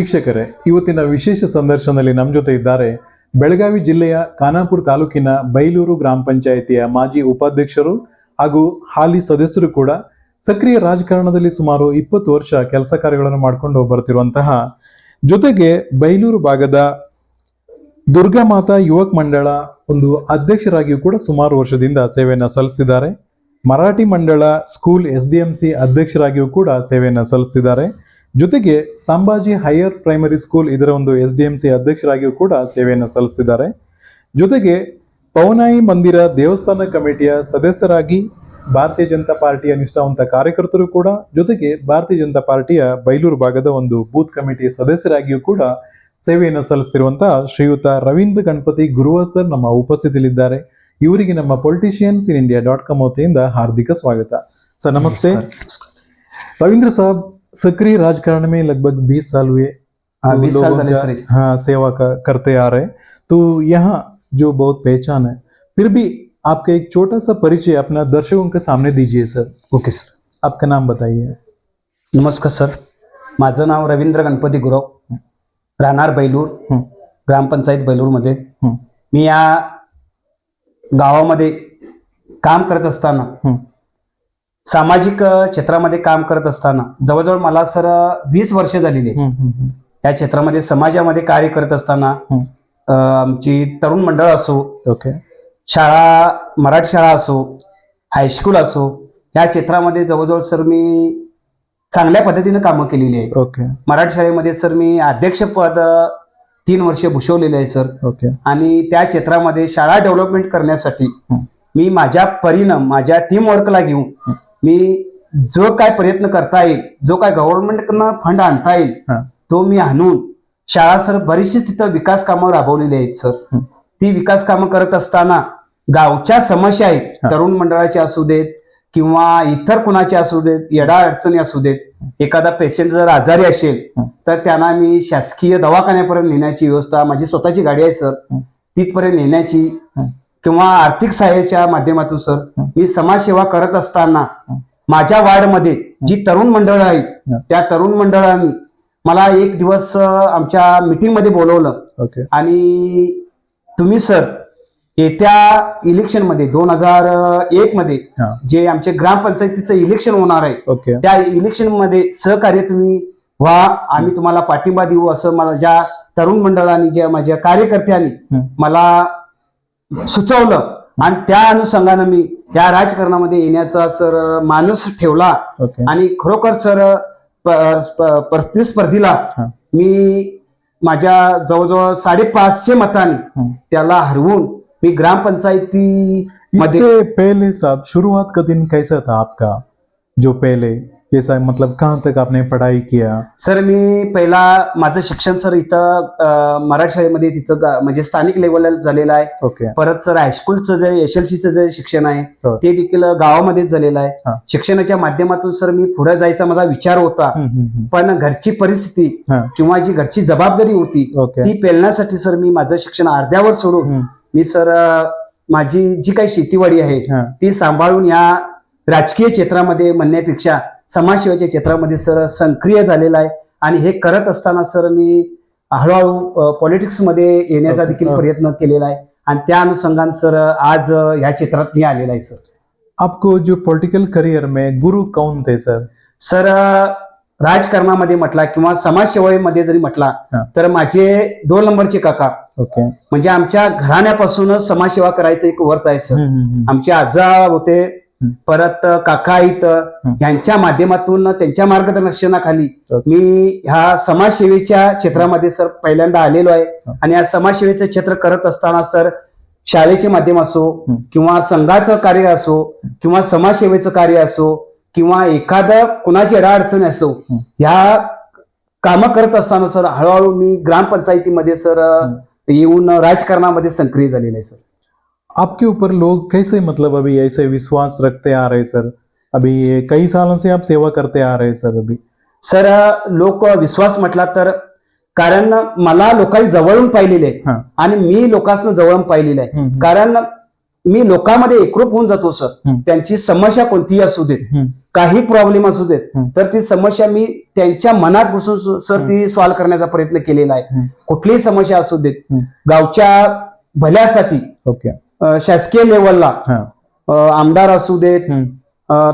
ವೀಕ್ಷಕರೇ, ಇವತ್ತಿನ ವಿಶೇಷ ಸಂದರ್ಶನದಲ್ಲಿ ನಮ್ಮ ಜೊತೆ ಇದ್ದಾರೆ ಬೆಳಗಾವಿ ಜಿಲ್ಲೆಯ ಖಾನಾಪುರ ತಾಲೂಕಿನ ಬೈಲೂರು ಗ್ರಾಮ ಪಂಚಾಯಿತಿಯ ಮಾಜಿ ಉಪಾಧ್ಯಕ್ಷರು ಹಾಗೂ ಹಾಲಿ ಸದಸ್ಯರು ಕೂಡ ಸಕ್ರಿಯ ರಾಜಕಾರಣದಲ್ಲಿ ಸುಮಾರು 20 ವರ್ಷ ಕೆಲಸ ಕಾರ್ಯಗಳನ್ನು ಮಾಡಿಕೊಂಡು ಬರ್ತಿರುವಂತಹ, ಜೊತೆಗೆ ಬೈಲೂರು ಭಾಗದ ದುರ್ಗಾಮಾತಾ ಯುವಕ ಮಂಡಳ ಒಂದು ಅಧ್ಯಕ್ಷರಾಗಿಯೂ ಕೂಡ ಸುಮಾರು ವರ್ಷದಿಂದ ಸೇವೆಯನ್ನು ಸಲ್ಲಿಸಿದ್ದಾರೆ. ಮರಾಠಿ ಮಂಡಳ ಸ್ಕೂಲ್ SDMC ಅಧ್ಯಕ್ಷರಾಗಿಯೂ ಕೂಡ ಸೇವೆಯನ್ನು ಸಲ್ಲಿಸಿದ್ದಾರೆ. ಜೊತೆಗೆ ಸಂಭಾಜಿ ಹೈಯರ್ ಪ್ರೈಮರಿ ಸ್ಕೂಲ್ ಇದರ ಒಂದು SDMC ಅಧ್ಯಕ್ಷರಾಗಿಯೂ ಕೂಡ ಸೇವೆಯನ್ನು ಸಲ್ಲಿಸಿದ್ದಾರೆ. ಜೊತೆಗೆ ಪವನಾಯಿ ಮಂದಿರ ದೇವಸ್ಥಾನ ಕಮಿಟಿಯ ಸದಸ್ಯರಾಗಿ ಭಾರತೀಯ ಜನತಾ ಪಾರ್ಟಿಯ ನಿಷ್ಠಾವಂತ ಕಾರ್ಯಕರ್ತರು ಕೂಡ, ಜೊತೆಗೆ ಭಾರತೀಯ ಜನತಾ ಪಾರ್ಟಿಯ ಬೈಲೂರು ಭಾಗದ ಒಂದು ಬೂತ್ ಕಮಿಟಿಯ ಸದಸ್ಯರಾಗಿಯೂ ಕೂಡ ಸೇವೆಯನ್ನು ಸಲ್ಲಿಸ್ತಿರುವಂತಹ ಶ್ರೀಯುತ ರವೀಂದ್ರ ಗಣಪತಿ ಗುರುವಾರ್ ಸರ್ ನಮ್ಮ ಉಪಸ್ಥಿತಿಯಲ್ಲಿದ್ದಾರೆ. ಇವರಿಗೆ ನಮ್ಮ politiciansinIndia.com ವತಿಯಿಂದ ಹಾರ್ದಿಕ ಸ್ವಾಗತ. सर नमस्ते. रविंद्र साहब, सक्रिय राजकारण में लगभग 20 साल हुए. 20 साल हाँ सेवा करते आ रहे, तो यहाँ जो बहुत पहचान है, फिर भी आपका एक छोटा सा परिचय अपना दर्शकों के सामने दीजिए सर. ओके सर, आपका नाम बताइए. नमस्कार सर, माझं नाव रवींद्र गणपती गुरव, राहणार बैलूर, ग्रामपंचायत बैलूरमध्ये. मी या गावामध्ये काम करत असताना, सामाजिक क्षेत्रामध्ये काम करत असताना जवळजवळ मला सर 20 वर्ष झालेली. या क्षेत्रामध्ये समाजामध्ये कार्य करत असताना आमची तरुण मंडळ असो, शाळा, मराठी शाळा असो, हायस्कूल असो, या क्षेत्रामध्ये जवळजवळ सर मी चांगल्या पद्धतीने कामं केलेली आहे. मराठी शाळेमध्ये सर मी अध्यक्षपद 3 वर्ष भूषवलेले आहे सर. आणि त्या क्षेत्रामध्ये शाळा डेव्हलपमेंट करण्यासाठी मी माझ्या परीनं, माझ्या टीम वर्कला घेऊन मी जो काय प्रयत्न करता येईल, जो काय गव्हर्नमेंटकडनं फंड आणता येईल तो मी आणून शाळा सर बरीचशी तिथं विकास कामं राबवलेली आहेत सर. ती विकास कामं करत असताना गावच्या समस्या आहेत, तरुण मंडळाच्या असू देत किंवा इतर कुणाच्या असू देत, येडा अडचणी असू देत, एखादा पेशंट जर आजारी असेल तर त्यांना मी शासकीय दवाखान्यापर्यंत नेण्याची व्यवस्था, माझी स्वतःची गाडी आहे सर, तिथपर्यंत नेण्याची किंवा आर्थिक सहाय्याच्या माध्यमातून सर मी समाजसेवा करत असताना माझ्या वार्डमध्ये जी तरुण मंडळ आहेत, त्या तरुण मंडळांनी मला एक दिवस आमच्या मीटिंग मध्ये बोलवलं आणि तुम्ही सर येत्या इलेक्शन मध्ये 2001 मध्ये जे आमचे ग्रामपंचायतीचं इलेक्शन होणार आहे, त्या इलेक्शन मध्ये सहकार्य तुम्ही व्हा, आम्ही तुम्हाला पाठिंबा देऊ असं मला ज्या तरुण मंडळांनी, ज्या माझ्या कार्यकर्त्यांनी मला सुचवलं. आणि त्या अनुषंगाने मी या राजकारणामध्ये येण्याचा सर मानस ठेवला. आणि खरोखर सर प्रतिस्पर्धीला मी माझ्या जवळजवळ 550 मतांनी त्याला हरवून मी ग्रामपंचायती मध्ये. पहले साहब शुरुआत का दिन कैसा था आपका, जो पहले कैसा, मतलब कहाँ तक आपने पढ़ाई किया? सर मी पहिला माझं शिक्षण सर इथं मराठी शाळेमध्ये तिथं म्हणजे स्थानिक लेवलला झालेलं आहे. परत सर हायस्कूलचं जे SLCचं जे शिक्षण आहे ते देखील गावामध्येच झालेलं आहे. शिक्षणाच्या माध्यमातून सर मी पुढे जायचा माझा विचार होता, पण घरची परिस्थिती किंवा जी घरची जबाबदारी होती ती पेलण्यासाठी सर मी माझं शिक्षण अर्ध्यावर सोडून मी सर माझी जी काही शेतीवाडी आहे ती सांभाळून या राजकीय क्षेत्रामध्ये म्हणण्यापेक्षा समाजसेवेच्या क्षेत्रामध्ये सर सक्रिय झालेला आहे. आणि हे करत असताना सर मी हळूहळू पॉलिटिक्स मध्ये येण्याचा देखील प्रयत्न केलेला आहे. आणि त्या अनुषंगाने सर आज ह्या क्षेत्रात मी आलेला आहे सर. आपको जो पॉलिटिकल करियर में गुरु कौन थे सर? सर राजकारणामध्ये म्हटला किंवा समाजसेवेमध्ये जरी म्हटला तर माझे 2 नंबरचे काका, म्हणजे आमच्या घराण्यापासूनच समाजसेवा करायचं एक वर्त आहे सर. आमचे आजा होते, परत काका इथं, यांच्या माध्यमातून त्यांच्या मार्गदर्शनाखाली मी ह्या समाजसेवेच्या क्षेत्रामध्ये सर पहिल्यांदा आलेलो आहे. आणि या समाजसेवेचं क्षेत्र करत असताना सर शाळेचे माध्यम असो किंवा संघाचं कार्य असो किंवा समाजसेवेचं कार्य असो किंवा एखादं कुणाची अडचण असो, ह्या कामं करत असताना सर हळूहळू मी ग्रामपंचायतीमध्ये सर येऊन राजकारणामध्ये सक्रिय झालेलं आहे सर. आपके ऊपर लोग कैसे, मतलब अभी ऐसे विश्वास रखते आ रहे सर? अभी कई सालों से आप सेवा करते आ रहे सर. अभी सर लोक विश्वास म्हटला तर कारण मला लोकांनी जवळून पाहिलेले आणि मी लोकांना जवळून पाहिलेलं आहे. कारण मी लोकांमध्ये एकरूप होऊन जातो सर. त्यांची समस्या कोणतीही असू देत, काही प्रॉब्लेम असू देत, तर ती समस्या मी त्यांच्या मनात घुसून सर ती सॉल्व्ह करण्याचा प्रयत्न केलेला आहे. कुठलीही समस्या असू देत, गावच्या भल्यासाठी ओके. शासकीय लेवलला आमदार असू देत,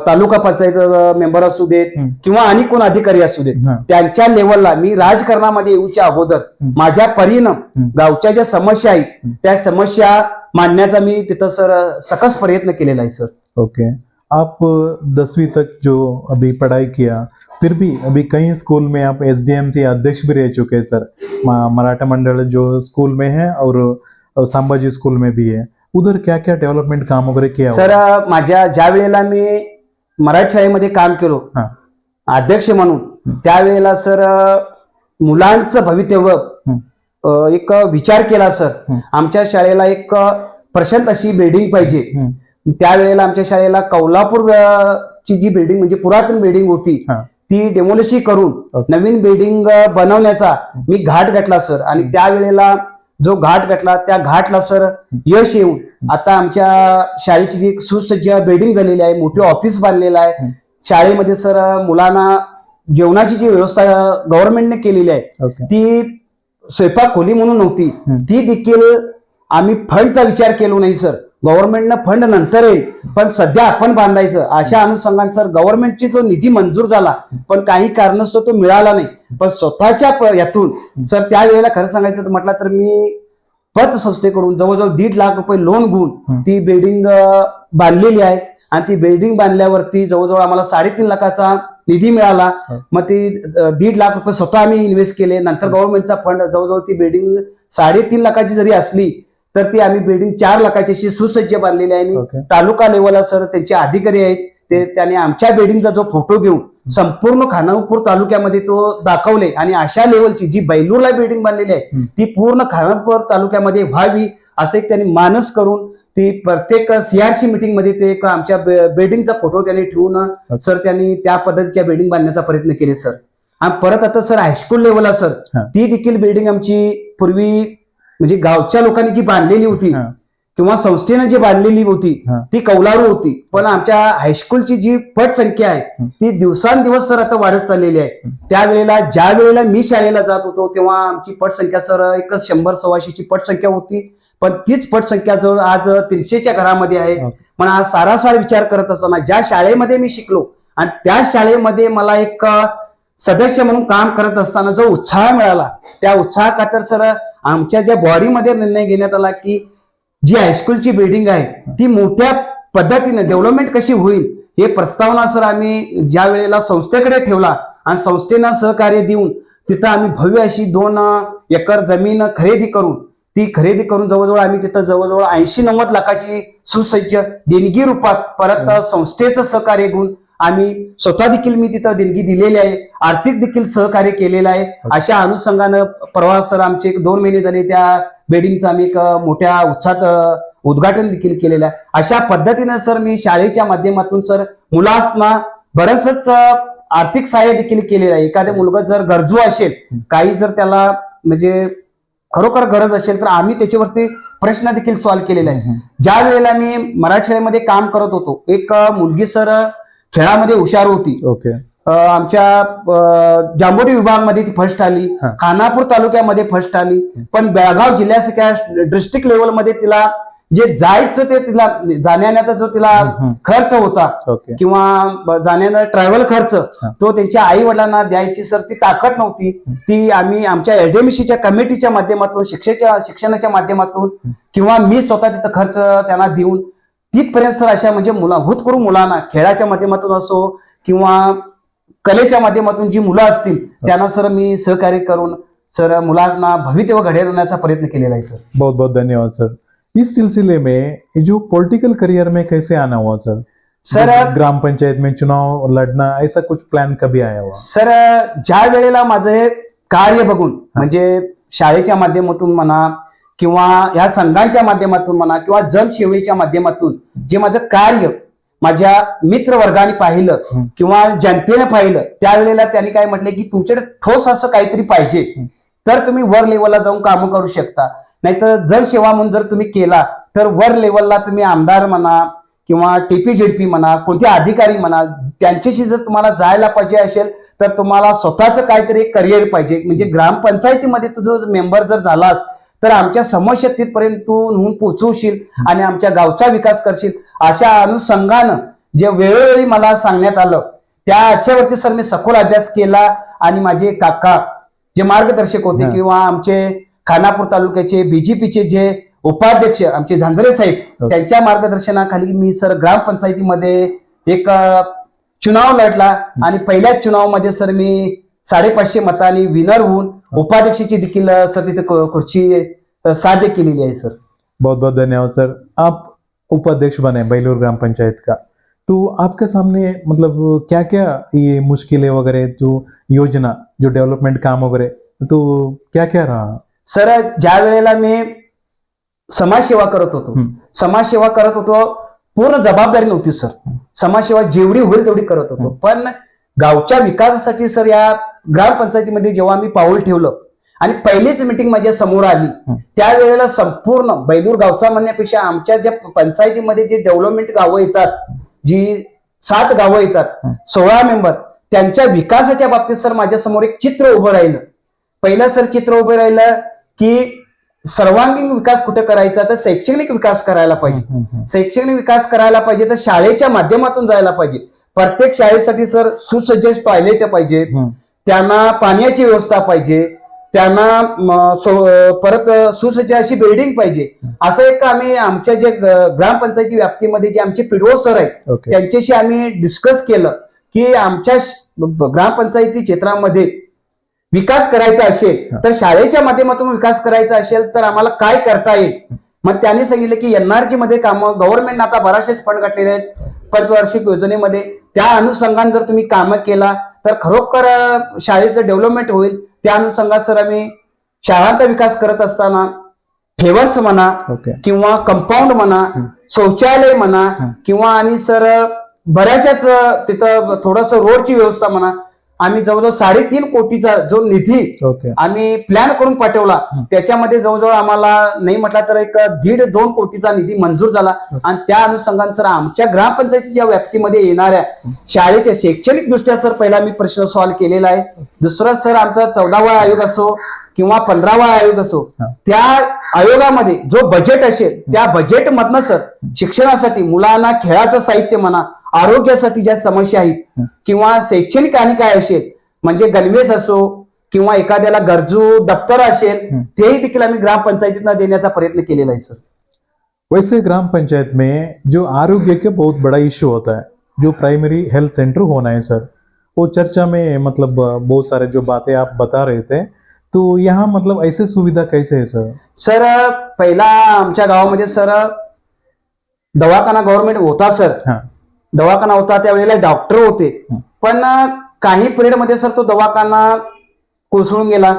तालुका पंचायत मेंबर असू देत किंवा आणि कोण अधिकारी असू देत, त्यांच्या लेवलला मी राजकारणामध्ये येऊच्या अगोदर माझ्या परीनं गावच्या ज्या समस्या आहेत त्या समस्या मांडण्याचा मी तिथं सर सकस प्रयत्न केलेला आहे सर. ओके. आप 10वीं तक जो अभी पढ़ाई किया, फिर भी अभी कई स्कूल में आप SDMC अध्यक्ष भी रह चुके हैं सर. मराठा मंडल जो स्कूल में है और संभाजी स्कूल में भी है, उधर क्या क्या डेव्हलपमेंट काम वगैरे किया सर? माझ्या ज्या वेळेला मी मराठी शाळेमध्ये काम केलो अध्यक्ष म्हणून, त्यावेळेला सर मुलांचं भवितव्य एक विचार केला सर. आमच्या शाळेला एक प्रशांत अशी बिल्डिंग पाहिजे. त्यावेळेला आमच्या शाळेला कौलापूर ची जी बिल्डिंग म्हणजे पुरातन बिल्डिंग होती ती डेमोलिशी करून नवीन बिल्डिंग बनवण्याचा मी घाट घातला सर. आणि त्यावेळेला जो घाट घातला त्या घाटला सर यश येऊन आता आमच्या शाळेची जी सुसज्ज बिल्डिंग झालेली आहे, मोठी ऑफिस बांधलेलं आहे. शाळेमध्ये सर मुलांना जेवणाची जी व्यवस्था गव्हर्नमेंटने केलेली आहे ती स्वयंपाक खोली म्हणून नव्हती, ती देखील आम्ही फंडचा विचार केलो नाही सर. गव्हर्नमेंटनं फंड नंतर येईल, पण सध्या आपण बांधायचं अशा अनुषंगाने सर गव्हर्नमेंटची जो निधी मंजूर झाला पण काही कारणास्तव तो मिळाला नाही. पण स्वतःच्या यातून सर त्यावेळेला खरं सांगायचं तर म्हटलं तर मी पतसंस्थेकडून जवळजवळ 1.5 लाख रुपये लोन घेऊन ती बिल्डिंग बांधलेली आहे. आणि ती बिल्डिंग बांधल्यावरती जवळजवळ आम्हाला 3.5 लाखाचा निधी मिळाला. मग ती 1.5 लाख रुपये स्वतः आम्ही इन्व्हेस्ट केले. नंतर गव्हर्नमेंटचा फंड जवळजवळ ती बिल्डिंग 3.5 लाखाची जरी असली तर ती आम्ही बिल्डिंग 4 लाखाची अशी सुसज्ज बांधलेली आहे. तालुका लेवलला सर त्यांचे अधिकारी आहेत, ते त्याने आमच्या बिल्डिंगचा जो फोटो घेऊन संपूर्ण खानापूर तालुक्यामध्ये तो दाखवले. आणि अशा लेवलची जी बैलूरला बिल्डिंग बांधलेली आहे ती पूर्ण खानापूर तालुक्यामध्ये व्हावी असं एक त्यांनी मानस करून ती प्रत्येक CRC मीटिंग मध्ये ते एक आमच्या बिल्डिंगचा फोटो त्यांनी ठेवून सर त्यांनी त्या पद्धतीच्या बिल्डिंग बांधण्याचा प्रयत्न केले सर. आणि परत आता सर हायस्कूल लेवलला सर ती देखील बिल्डिंग आमची पूर्वी म्हणजे गावच्या लोकांनी जी बांधलेली होती किंवा संस्थेनं जी बांधलेली होती ती कौलारू होती. पण आमच्या हायस्कूलची जी पटसंख्या आहे ती दिवसांदिवस सर आता वाढत चाललेली आहे. त्यावेळेला ज्या वेळेला मी शाळेला जात होतो तेव्हा आमची पटसंख्या सर एक 100-125ची पटसंख्या होती. पण तीच पटसंख्या जवळ आज 300च्या घरामध्ये आहे. पण आज सारासार विचार करत असताना ज्या शाळेमध्ये मी शिकलो आणि त्या शाळेमध्ये मला एक सदस्य म्हणून काम करत असताना जो उत्साह मिळाला त्या उत्साहा खातर सर आमच्या ज्या बॉडीमध्ये निर्णय घेण्यात आला की जी हायस्कूलची बिल्डिंग आहे ती मोठ्या पद्धतीने डेव्हलपमेंट कशी होईल हे प्रस्तावना सर आम्ही ज्या वेळेला संस्थेकडे ठेवला आणि संस्थेनं सहकार्य देऊन तिथं आम्ही भव्य अशी 2 एकर जमीन खरेदी करून जवळजवळ आम्ही तिथं जवळजवळ 80-90 लाखाची सुसज्ज देणगी रूपात परत संस्थेचं सहकार्य घेऊन आम्ही स्वतः देखील मी तिथं देणगी दिलेली आहे, आर्थिक देखील सहकार्य केलेलं आहे. अशा अनुषंगानं परवा सर आमचे 2 महिने झाले त्या बिल्डिंगचं आम्ही एक मोठ्या उत्साहात उद्घाटन देखील केलेलं आहे. अशा पद्धतीने सर मी शाळेच्या माध्यमातून सर मुलांना बरंचच आर्थिक सहाय्य देखील केलेलं आहे. एखाद्या मुलगा जर गरजू असेल, काही जर त्याला म्हणजे खरोखर गरज असेल तर आम्ही त्याच्यावरती प्रश्न देखील सॉल्व्ह केलेला आहे. ज्या वेळेला मी मराठी शाळेमध्ये काम करत होतो एक मुलगी सर खेळामध्ये हुशार होती. आमच्या जांभोटी विभागामध्ये ती फर्स्ट आली, खानापूर तालुक्यामध्ये फर्स्ट आली. पण बेळगाव जिल्ह्यासारख्या डिस्ट्रिक्ट लेवलमध्ये तिला जे जायचं ते तिला जाण्याचा जो तिला खर्च होता किंवा जाण्याचा ट्रॅव्हल खर्च तो त्यांच्या आई वडिलांना द्यायची सर ती ताकद नव्हती. ती आम्ही आमच्या LDMCच्या कमिटीच्या माध्यमातून शिक्षणाच्या माध्यमातून किंवा मी स्वतः तिथं खर्च त्यांना देऊन तिथपर्यंत सर अशा म्हणजे भूतपूर्व मुलांना खेळाच्या माध्यमातून असो किंवा कलेच्या माध्यमातून जी मुलं असतील त्यांना सर मी सहकार्य करून सर मुलांना भवितव्य घडवण्याचा प्रयत्न केलेला आहे सर. बहुत बहुत धन्यवाद सर. इस सिलसिले में जो पॉलिटिकल करियर में कैसे आना हुआ सर? सर ग्राम पंचायत में चुनाव लड़ना ऐसा कुछ प्लान कभी आया हुआ? सर ज्या वेळेला माझे कार्य बघून म्हणजे शाळेच्या माध्यमातून म्हणा किंवा या संघांच्या माध्यमातून म्हणा किंवा जनसेवेच्या माध्यमातून जे माझं कार्य माझ्या मित्र वर्गाने पाहिलं किंवा जनतेने पाहिलं त्यावेळेला त्यांनी काय म्हटले की तुमच्याकडे ठोस असं काहीतरी पाहिजे तर तुम्ही वर लेवलला जाऊन कामं करू शकता. नाहीतर जनसेवा म्हणून जर तुम्ही केला तर वर लेवलला तुम्ही आमदार म्हणा किंवा टीपीजेडपी म्हणा, कोणते अधिकारी म्हणा, त्यांच्याशी जर तुम्हाला जायला पाहिजे असेल तर तुम्हाला स्वतःच काहीतरी करिअर पाहिजे. म्हणजे ग्रामपंचायतीमध्ये तुझं मेंबर जर झालास तर आमच्या समस्या तिथपर्यंत तू नेऊन पोहोचवशील आणि आमच्या गावचा विकास करशील. अशा अनुषंगानं जे वेळोवेळी मला सांगण्यात आलं त्याच्यावरती सर मी सखोल अभ्यास केला आणि माझे काका जे मार्गदर्शक होते किंवा आमचे खानापूर तालुक्याचे बीजेपीचे जे उपाध्यक्ष आमचे झांझरे साहेब त्यांच्या मार्गदर्शनाखाली मी सर ग्रामपंचायतीमध्ये एक चुनाव लढला आणि पहिल्याच चुनावामध्ये सर मी 550 मतांनी विनर होऊन उपाध्यक्षाची देखील सर तिथे खुर्ची साध्य केलेली आहे सर. बहुत बहुत धन्यवाद सर. आप उपाध्यक्ष बने बेलूर ग्राम पंचायत का, तो आपके सामने मतलब क्या क्या ये मुश्किलें वगैरह जो योजना जो डेवलपमेंट काम वगैरह तो क्या क्या रहा सर? ज्या वेळेला मी समाजसेवा करत होतो पूर्ण जबाबदारी नव्हती सर. समाजसेवा जेवढी होईल तेवढी करत होतो, पण गावच्या विकासासाठी सर या ग्रामपंचायतीमध्ये जेव्हा मी पाऊल ठेवलं आणि पहिलीच मीटिंग माझ्या समोर आली त्यावेळेला संपूर्ण बेलूर गावचा म्हणण्यापेक्षा आमच्या ज्या पंचायतीमध्ये जे डेव्हलपमेंट गावं येतात, जी 7 गावं येतात, 16 मेंबर, त्यांच्या विकासाच्या बाबतीत सर माझ्या समोर एक चित्र उभं राहिलं. पहिलं सर चित्र उभं राहिलं की सर्वांगीण विकास कुठे करायचा तर शैक्षणिक विकास करायला पाहिजे. शैक्षणिक विकास करायला पाहिजे तर शाळेच्या माध्यमातून जायला पाहिजे. प्रत्येक शाळेसाठी सर सुसज्ज टॉयलेट पाहिजे, त्यांना पाण्याची व्यवस्था पाहिजे, त्यांना परत सुसज्ज अशी बिल्डिंग पाहिजे. असं एक आम्ही आमच्या जे ग्रामपंचायती व्याप्तीमध्ये जे आमचे पीडीओ सर आहेत त्यांच्याशी आम्ही डिस्कस केलं की आमच्या ग्रामपंचायती क्षेत्रामध्ये विकास करायचा असेल तर शाळेच्या माध्यमातून विकास करायचा असेल तर आम्हाला काय करता येईल. मग त्यांनी सांगितलं की एनआरजी मध्ये कामं गव्हर्नमेंट आता बराचसेच फंड घातलेले आहेत पंचवार्षिक योजनेमध्ये, त्या अनुषंगाने जर तुम्ही कामं केला तर खरोखर शाळेचं डेव्हलपमेंट होईल. त्या अनुषंगात सर आम्ही शाळांचा विकास करत असताना फेवर्स म्हणा किंवा कंपाऊंड म्हणा, शौचालय म्हणा किंवा आणि सर बऱ्याचशाच तिथं थोडस रोडची व्यवस्था म्हणा, आम्ही जवळजवळ 3.5 कोटीचा जो निधी आम्ही प्लॅन करून पाठवला त्याच्यामध्ये जवळजवळ आम्हाला नाही म्हटला तर एक 1.5-2 कोटीचा निधी मंजूर झाला. आणि त्या अनुषंगाने सर आमच्या ग्रामपंचायतीच्या व्याप्तीमध्ये येणाऱ्या शाळेच्या शैक्षणिक दृष्ट्या सर पहिला मी प्रश्न सॉल्व्ह केलेला आहे. दुसरा सर आमचा 14वा आयोग असो किंवा 15वा आयोग असो, त्या आयोगामध्ये जो बजेट असेल त्या बजेट मधनं सर शिक्षणासाठी मुलांना खेळाचं साहित्य म्हणा, आरोग्यासाठी ज्या समस्या आहेत किंवा शैक्षणिक आणि काय असेल म्हणजे गणवेश असो किंवा एखाद्याला गरजू दप्तर असेल तेही देखील आम्ही ग्रामपंचायतीनं देण्याचा प्रयत्न केलेला आहे सर. वैसे ग्राम पंचायत में जो आरोग्य के बहुत बड़ा इश्यू होता है, जो प्राइमरी हेल्थ सेंटर होना है सर, वो चर्चा में मतलब बहुत सारे जो बातें आप बता रहे थे, तो यहाँ मतलब ऐसे सुविधा कैसे है सर? सर पहिला आमच्या गावामध्ये सर दवाखाना गव्हर्नमेंट होता सर, दवाखाना होता त्यावेळेला डॉक्टर होते, पण काही पिरियड मध्ये सर तो दवाखाना कोसळून गेला.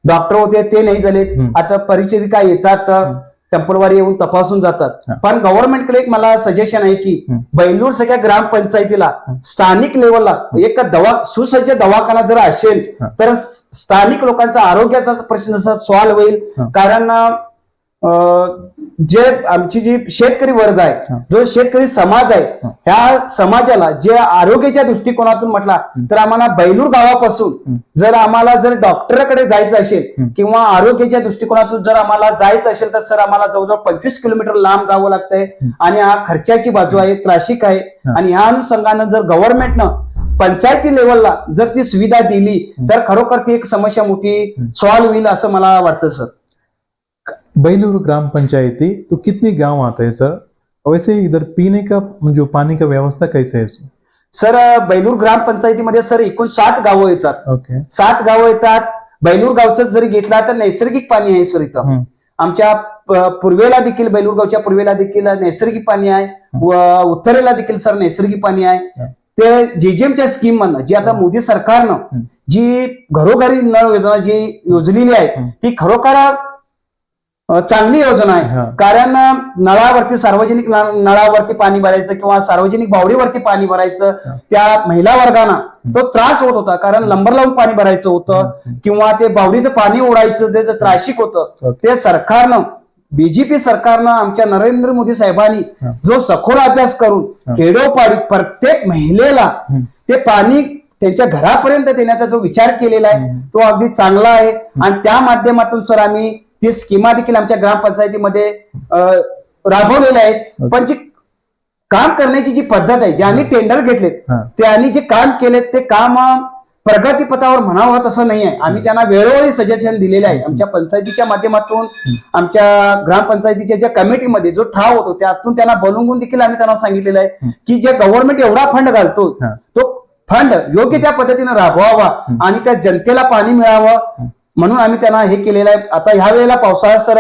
डॉक्टर होते ते नाही झाले, आता परिचारिका येतात टेम्पलवारी येऊन तपासून जातात. पण गव्हर्नमेंटकडे एक मला सजेशन आहे की बेलूर सगळ्या ग्रामपंचायतीला स्थानिक लेवलला एक सुसज्ज दवाखाना जर असेल तर स्थानिक लोकांचा आरोग्याचा प्रश्न सॉल्व्ह होईल. कारण जे आमची जी शेतकरी वर्ग आहे, जो शेतकरी समाज आहे, ह्या समाजाला जे आरोग्याच्या दृष्टिकोनातून म्हटला तर आम्हाला बेलूर गावापासून जर आम्हाला जर डॉक्टरकडे जायचं असेल किंवा आरोग्याच्या दृष्टिकोनातून जर आम्हाला जायचं असेल तर सर आम्हाला जवळजवळ 25 किलोमीटर लांब जावं लागतंय आणि हा खर्चाची बाजू आहे, त्रासिक आहे. आणि ह्या अनुषंगानं जर गव्हर्नमेंटनं पंचायती लेवलला जर ती सुविधा दिली तर खरोखर ती एक समस्या मोठी सॉल्व्ह होईल असं मला वाटतं सर. बेलूर ग्राम पंचायती तो कितने गांव आते हैं सर? वैसे इधर पीने का जो पानी का व्यवस्था कैसे है सर? बेलूर ग्राम पंचायतीमध्ये सर एकूण 7 गावं येतात. 7 गावं येतात. बेलूर गावचं जरी घेतला तर नैसर्गिक पाणी आहे सर इथं. आमच्या पूर्वेला देखील बेलूर गावच्या पूर्वेला देखील नैसर्गिक पाणी आहे व उत्तरेला देखील सर नैसर्गिक पाणी आहे. ते जेजेमच्या स्कीम मधनं जी आता मोदी सरकारनं जी घरोघरी नळ योजना जी योजलेली आहे ती खरोखर चांगली योजना आहे. कारण नळावरती सार्वजनिक नळावरती पाणी भरायचं किंवा सार्वजनिक बावडीवरती पाणी भरायचं त्या महिला वर्गांना तो त्रास होत होता. कारण लंबर लावून पाणी भरायचं होतं किंवा ते बावडीचं पाणी ओढायचं त्याचं त्रासिक होतं. ते सरकारनं बीजेपी सरकारनं आमच्या नरेंद्र मोदी साहेबांनी हा. जो सखोल अभ्यास करून हा. खेडोपाडी प्रत्येक महिलेला हम्म. ते पाणी त्यांच्या घरापर्यंत देण्याचा जो विचार केलेला आहे हम्म. तो अगदी चांगला आहे आणि त्या माध्यमातून सर आम्ही ती स्कीमा देखील आमच्या ग्रामपंचायतीमध्ये राबवलेल्या आहेत. Okay. पण जी काम करण्याची जी पद्धत आहे ज्यांनी टेंडर घेतलेत हा. त्यांनी जे काम केलेत ते काम प्रगतीपथावर म्हणावं तसं नाही आहे. आम्ही त्यांना वेळोवेळी सजेशन दिलेले आहे. आमच्या पंचायतीच्या माध्यमातून आमच्या ग्रामपंचायतीच्या ज्या कमिटीमध्ये जो ठराव होतो त्यातून त्यांना बोलवून देखील आम्ही त्यांना सांगितलेलं आहे की जे गव्हर्नमेंट एवढा फंड घालतो हा. तो फंड योग्य त्या पद्धतीने राबवावा आणि त्या जनतेला पाणी मिळावं म्हणून आम्ही त्यांना हे केलेलं आहे. आता ह्या वेळेला पावसाळा सर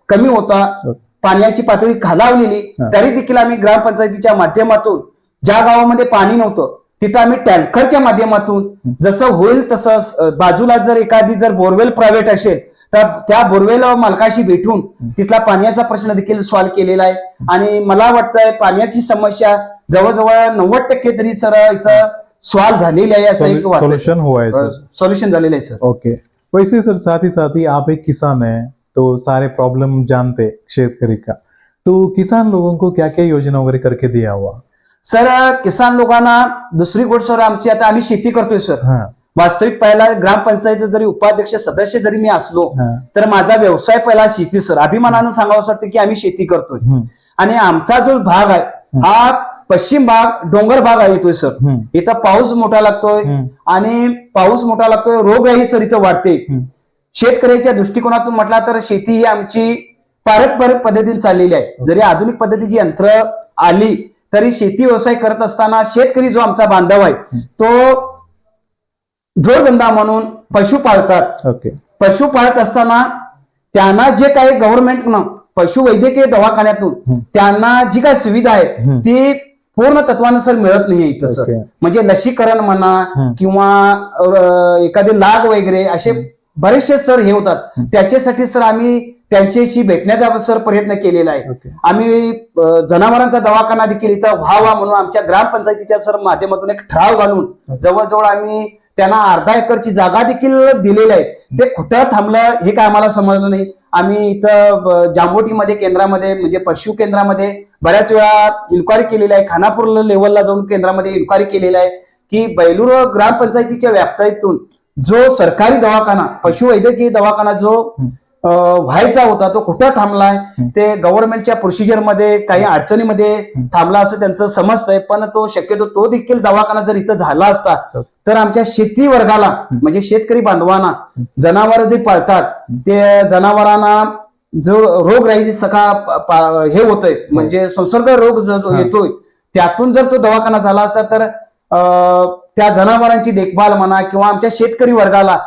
कमी होता, पाण्याची पातळी खालावलेली, हा. तरी देखील आम्ही ग्रामपंचायतीच्या माध्यमातून ज्या गावामध्ये पाणी नव्हतं तिथं आम्ही टँकरच्या माध्यमातून जसं होईल तसं बाजूला जर एखादी जर बोरवेल प्रायव्हेट असेल तर त्या बोरवेल मालकाशी भेटून तिथला पाण्याचा प्रश्न देखील सॉल्व्ह केलेला आहे. आणि मला वाटतंय पाण्याची समस्या जवळजवळ 90% तरी सर इथं सॉल्व झालेली आहे असं एक सोल्यूशन हुआ है सर. सोल्यूशन झालेलं आहे सर. ओके. वैसे सर साथ ही आप एक किसान हैं तो सारे प्रॉब्लम जानते शेतकरी का, तो किसान लोगों को क्या क्या योजना वगैरह करके दिया हुआ? सर किसान लोकांना दुसरी गोष्ट सर आमची आता आम्ही शेती करतोय सर. हाँ. वास्तविक पहिला ग्रामपंचायत जरी उपाध्यक्ष सदस्य जरी मी असलो हाँ. तर माझा व्यवसाय पहिला शेती सर. अभिमानानं सांगावं वाटतं की आम्ही शेती करतोय आणि आमचा जो भाग आहे हा पश्चिम भाग डोंगर भाग आहे येतोय सर. इथं पाऊस मोठा लागतोय आणि पाऊस मोठा लागतोय, रोगराई सर इथं वाढते. शेतकऱ्याच्या दृष्टिकोनातून म्हटला तर शेती ही आमची पारंपरिक पद्धतीने चाललेली आहे. जरी आधुनिक पद्धतीची यंत्र आली तरी शेती व्यवसाय करत असताना शेतकरी जो आमचा बांधव आहे तो जोडधंदा म्हणून पशु पाळतात. ओके. पशु पाळत असताना त्यांना जे काही गव्हर्नमेंटनं पशुवैद्यकीय दवाखान्यातून त्यांना जी काही सुविधा आहे ती पूर्ण तत्वानुसार मिळत नाही इथं सर. Okay. म्हणजे लसीकरण म्हणा किंवा एखादे लाग वगैरे असे बरेचसे सर हे होतात. त्याच्यासाठी सर आम्ही त्यांच्याशी भेटण्याचा सर प्रयत्न केलेला आहे. Okay. आम्ही जनावरांचा दवाखाना देखील इथं व्हावा म्हणून आमच्या ग्रामपंचायतीच्या सर माध्यमातून एक ठराव घालून जवळजवळ आम्ही त्यांना 1/2 एकरची जागा देखील दिलेली आहे. ते कुठं थांबलं हे काय आम्हाला समजलं नाही. आम्ही इथं जांभोटीमध्ये केंद्रामध्ये म्हणजे पशु केंद्रामध्ये बऱ्याच वेळा इन्क्वायरी केलेली आहे. खानापूर लेवलला जाऊन केंद्रामध्ये इन्क्वायरी केलेली आहे की बैलूर ग्रामपंचायतीच्या व्याप्तीतून जो सरकारी दवाखाना पशुवैद्यकीय दवाखाना जो व्हायचा होता तो कुठं थांबलाय. ते गव्हर्नमेंटच्या प्रोसिजर मध्ये काही अडचणीमध्ये थांबला असं त्यांचं समजतंय. पण तो शक्यतो तो देखील दवाखाना जर इथं झाला असता तर आमच्या शेती वर्गाला म्हणजे शेतकरी बांधवांना जनावर जे पाळतात ते जनावरांना जो रोगराई सखा हे होतोय म्हणजे संसर्ग रोग जो येतोय त्यातून जर तो दवाखाना झाला असता तर त्या जनावरांची देखभाल म्हणा किंवा आमच्या शेतकरी वर्गाला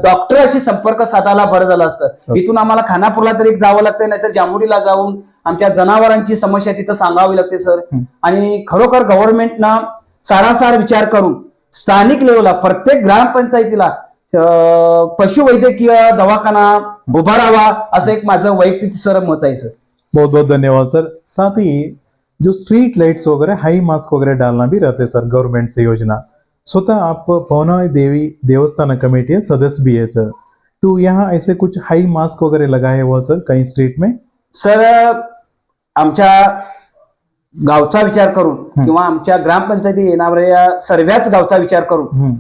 डॉक्टराशी संपर्क साधायला बरं झालं असतं. इथून आम्हाला खानापूरला तरी जावं लागतंय नाहीतर जांभोडीला जाऊन आमच्या जनावरांची समस्या तिथं सांगावी लागते सर. आणि खरोखर गव्हर्नमेंटनं सारासार विचार करून स्थानिक लेवलला प्रत्येक ग्रामपंचायतीला पशुवैद्यकीय दवाखाना उभारावा असं एक माझं वैयक्तिक सर मत आहे सर. बहुत बहुत धन्यवाद सर. साथ ही जो स्ट्रीट लाइट्स वगैरह हाई मास्क वगैरह डालना भी रहते सर गवर्नमेंट से योजना. स्वतः आप पवनाई देवी देवस्थान कमेटी है सदस्य भी है सर, तो यहाँ ऐसे कुछ हाई मास्क वगैरह लगाए हुआ सर कहीं स्ट्रीट में? सर आमच्या गावचा विचार करून किंवा आमच्या ग्रामपंचायती येणाऱ्या सर्वच गावचा विचार करून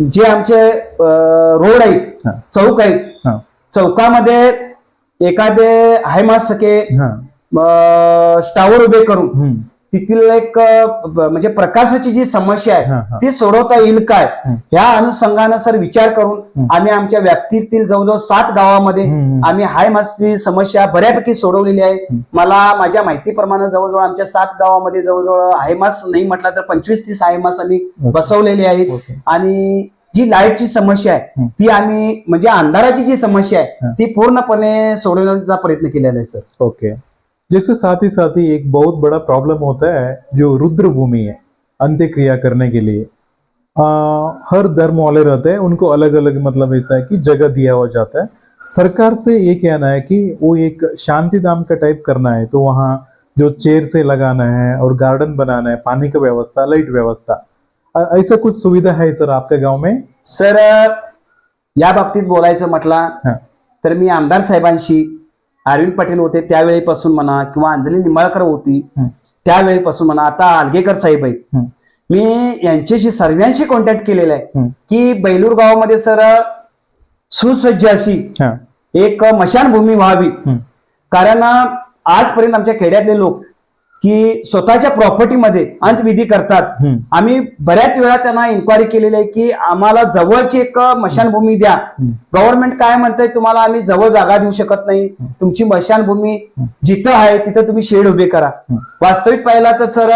जे आमचे रोड आहेत चौक आहेत चौकामध्ये एखादे हाय मास्क सके स्टावर उभे करून तिथील एक म्हणजे प्रकाशाची जी समस्या आहे ती सोडवता येईल काय ह्या अनुषंगाने सर विचार करून आम्ही आमच्या व्याप्तीतील जवळजवळ 7 गावामध्ये आम्ही हाय मास्कची समस्या बऱ्यापैकी सोडवलेली आहे. मला माझ्या माहितीप्रमाणे जवळजवळ आमच्या 7 गावामध्ये जवळजवळ हाय मास्क नाही म्हटलं तर 25-30 हाय मास्क आम्ही बसवलेले आहेत. आणि जी लाईटची समस्या आहे ती आम्ही म्हणजे अंधाराची जी समस्या आहे ती पूर्णपणे सोडवण्याचा प्रयत्न केलेला आहे सर. ओके. जैसे साथ ही एक बहुत बड़ा प्रॉब्लम होता है जो रुद्र भूमि है अंत्य क्रिया करने के लिए हर धर्म वाले रहते हैं, उनको अलग अलग मतलब ऐसा है कि जगह दिया हो जाता है. सरकार से ये कहना है कि वो एक शांति धाम का टाइप करना है, तो वहाँ जो चेयर से लगाना है और गार्डन बनाना है, पानी का व्यवस्था, लाइट व्यवस्था, ऐसा कुछ सुविधा है सर आपके गांव में? सर या बाबतीत बोलायचं म्हटलं तर मी आमदार साहेबांशी, अरविंद पाटील होते त्यावेळीपासून म्हणा, किंवा अंजली निंबाळकर होती त्यावेळीपासून म्हणा, आता आलगेकर साहेब आहेत, मी यांच्याशी सर्वांशी कॉन्टॅक्ट केलेला आहे की बैलूर गावामध्ये सर सुसज्ज अशी एक मशानभूमी व्हावी. कारण आजपर्यंत आमच्या खेड्यातले लोक की स्वतःच्या प्रॉपर्टीमध्ये अंत्यविधी करतात. आम्ही बऱ्याच वेळा त्यांना इन्क्वायरी केलेली आहे की आम्हाला जवळची एक मशानभूमी द्या. गव्हर्नमेंट काय म्हणतंय, तुम्हाला आम्ही जवळ जागा देऊ शकत नाही, तुमची मशानभूमी जिथं आहे तिथं तुम्ही शेड उभे करा. वास्तविक पाहिला तर सर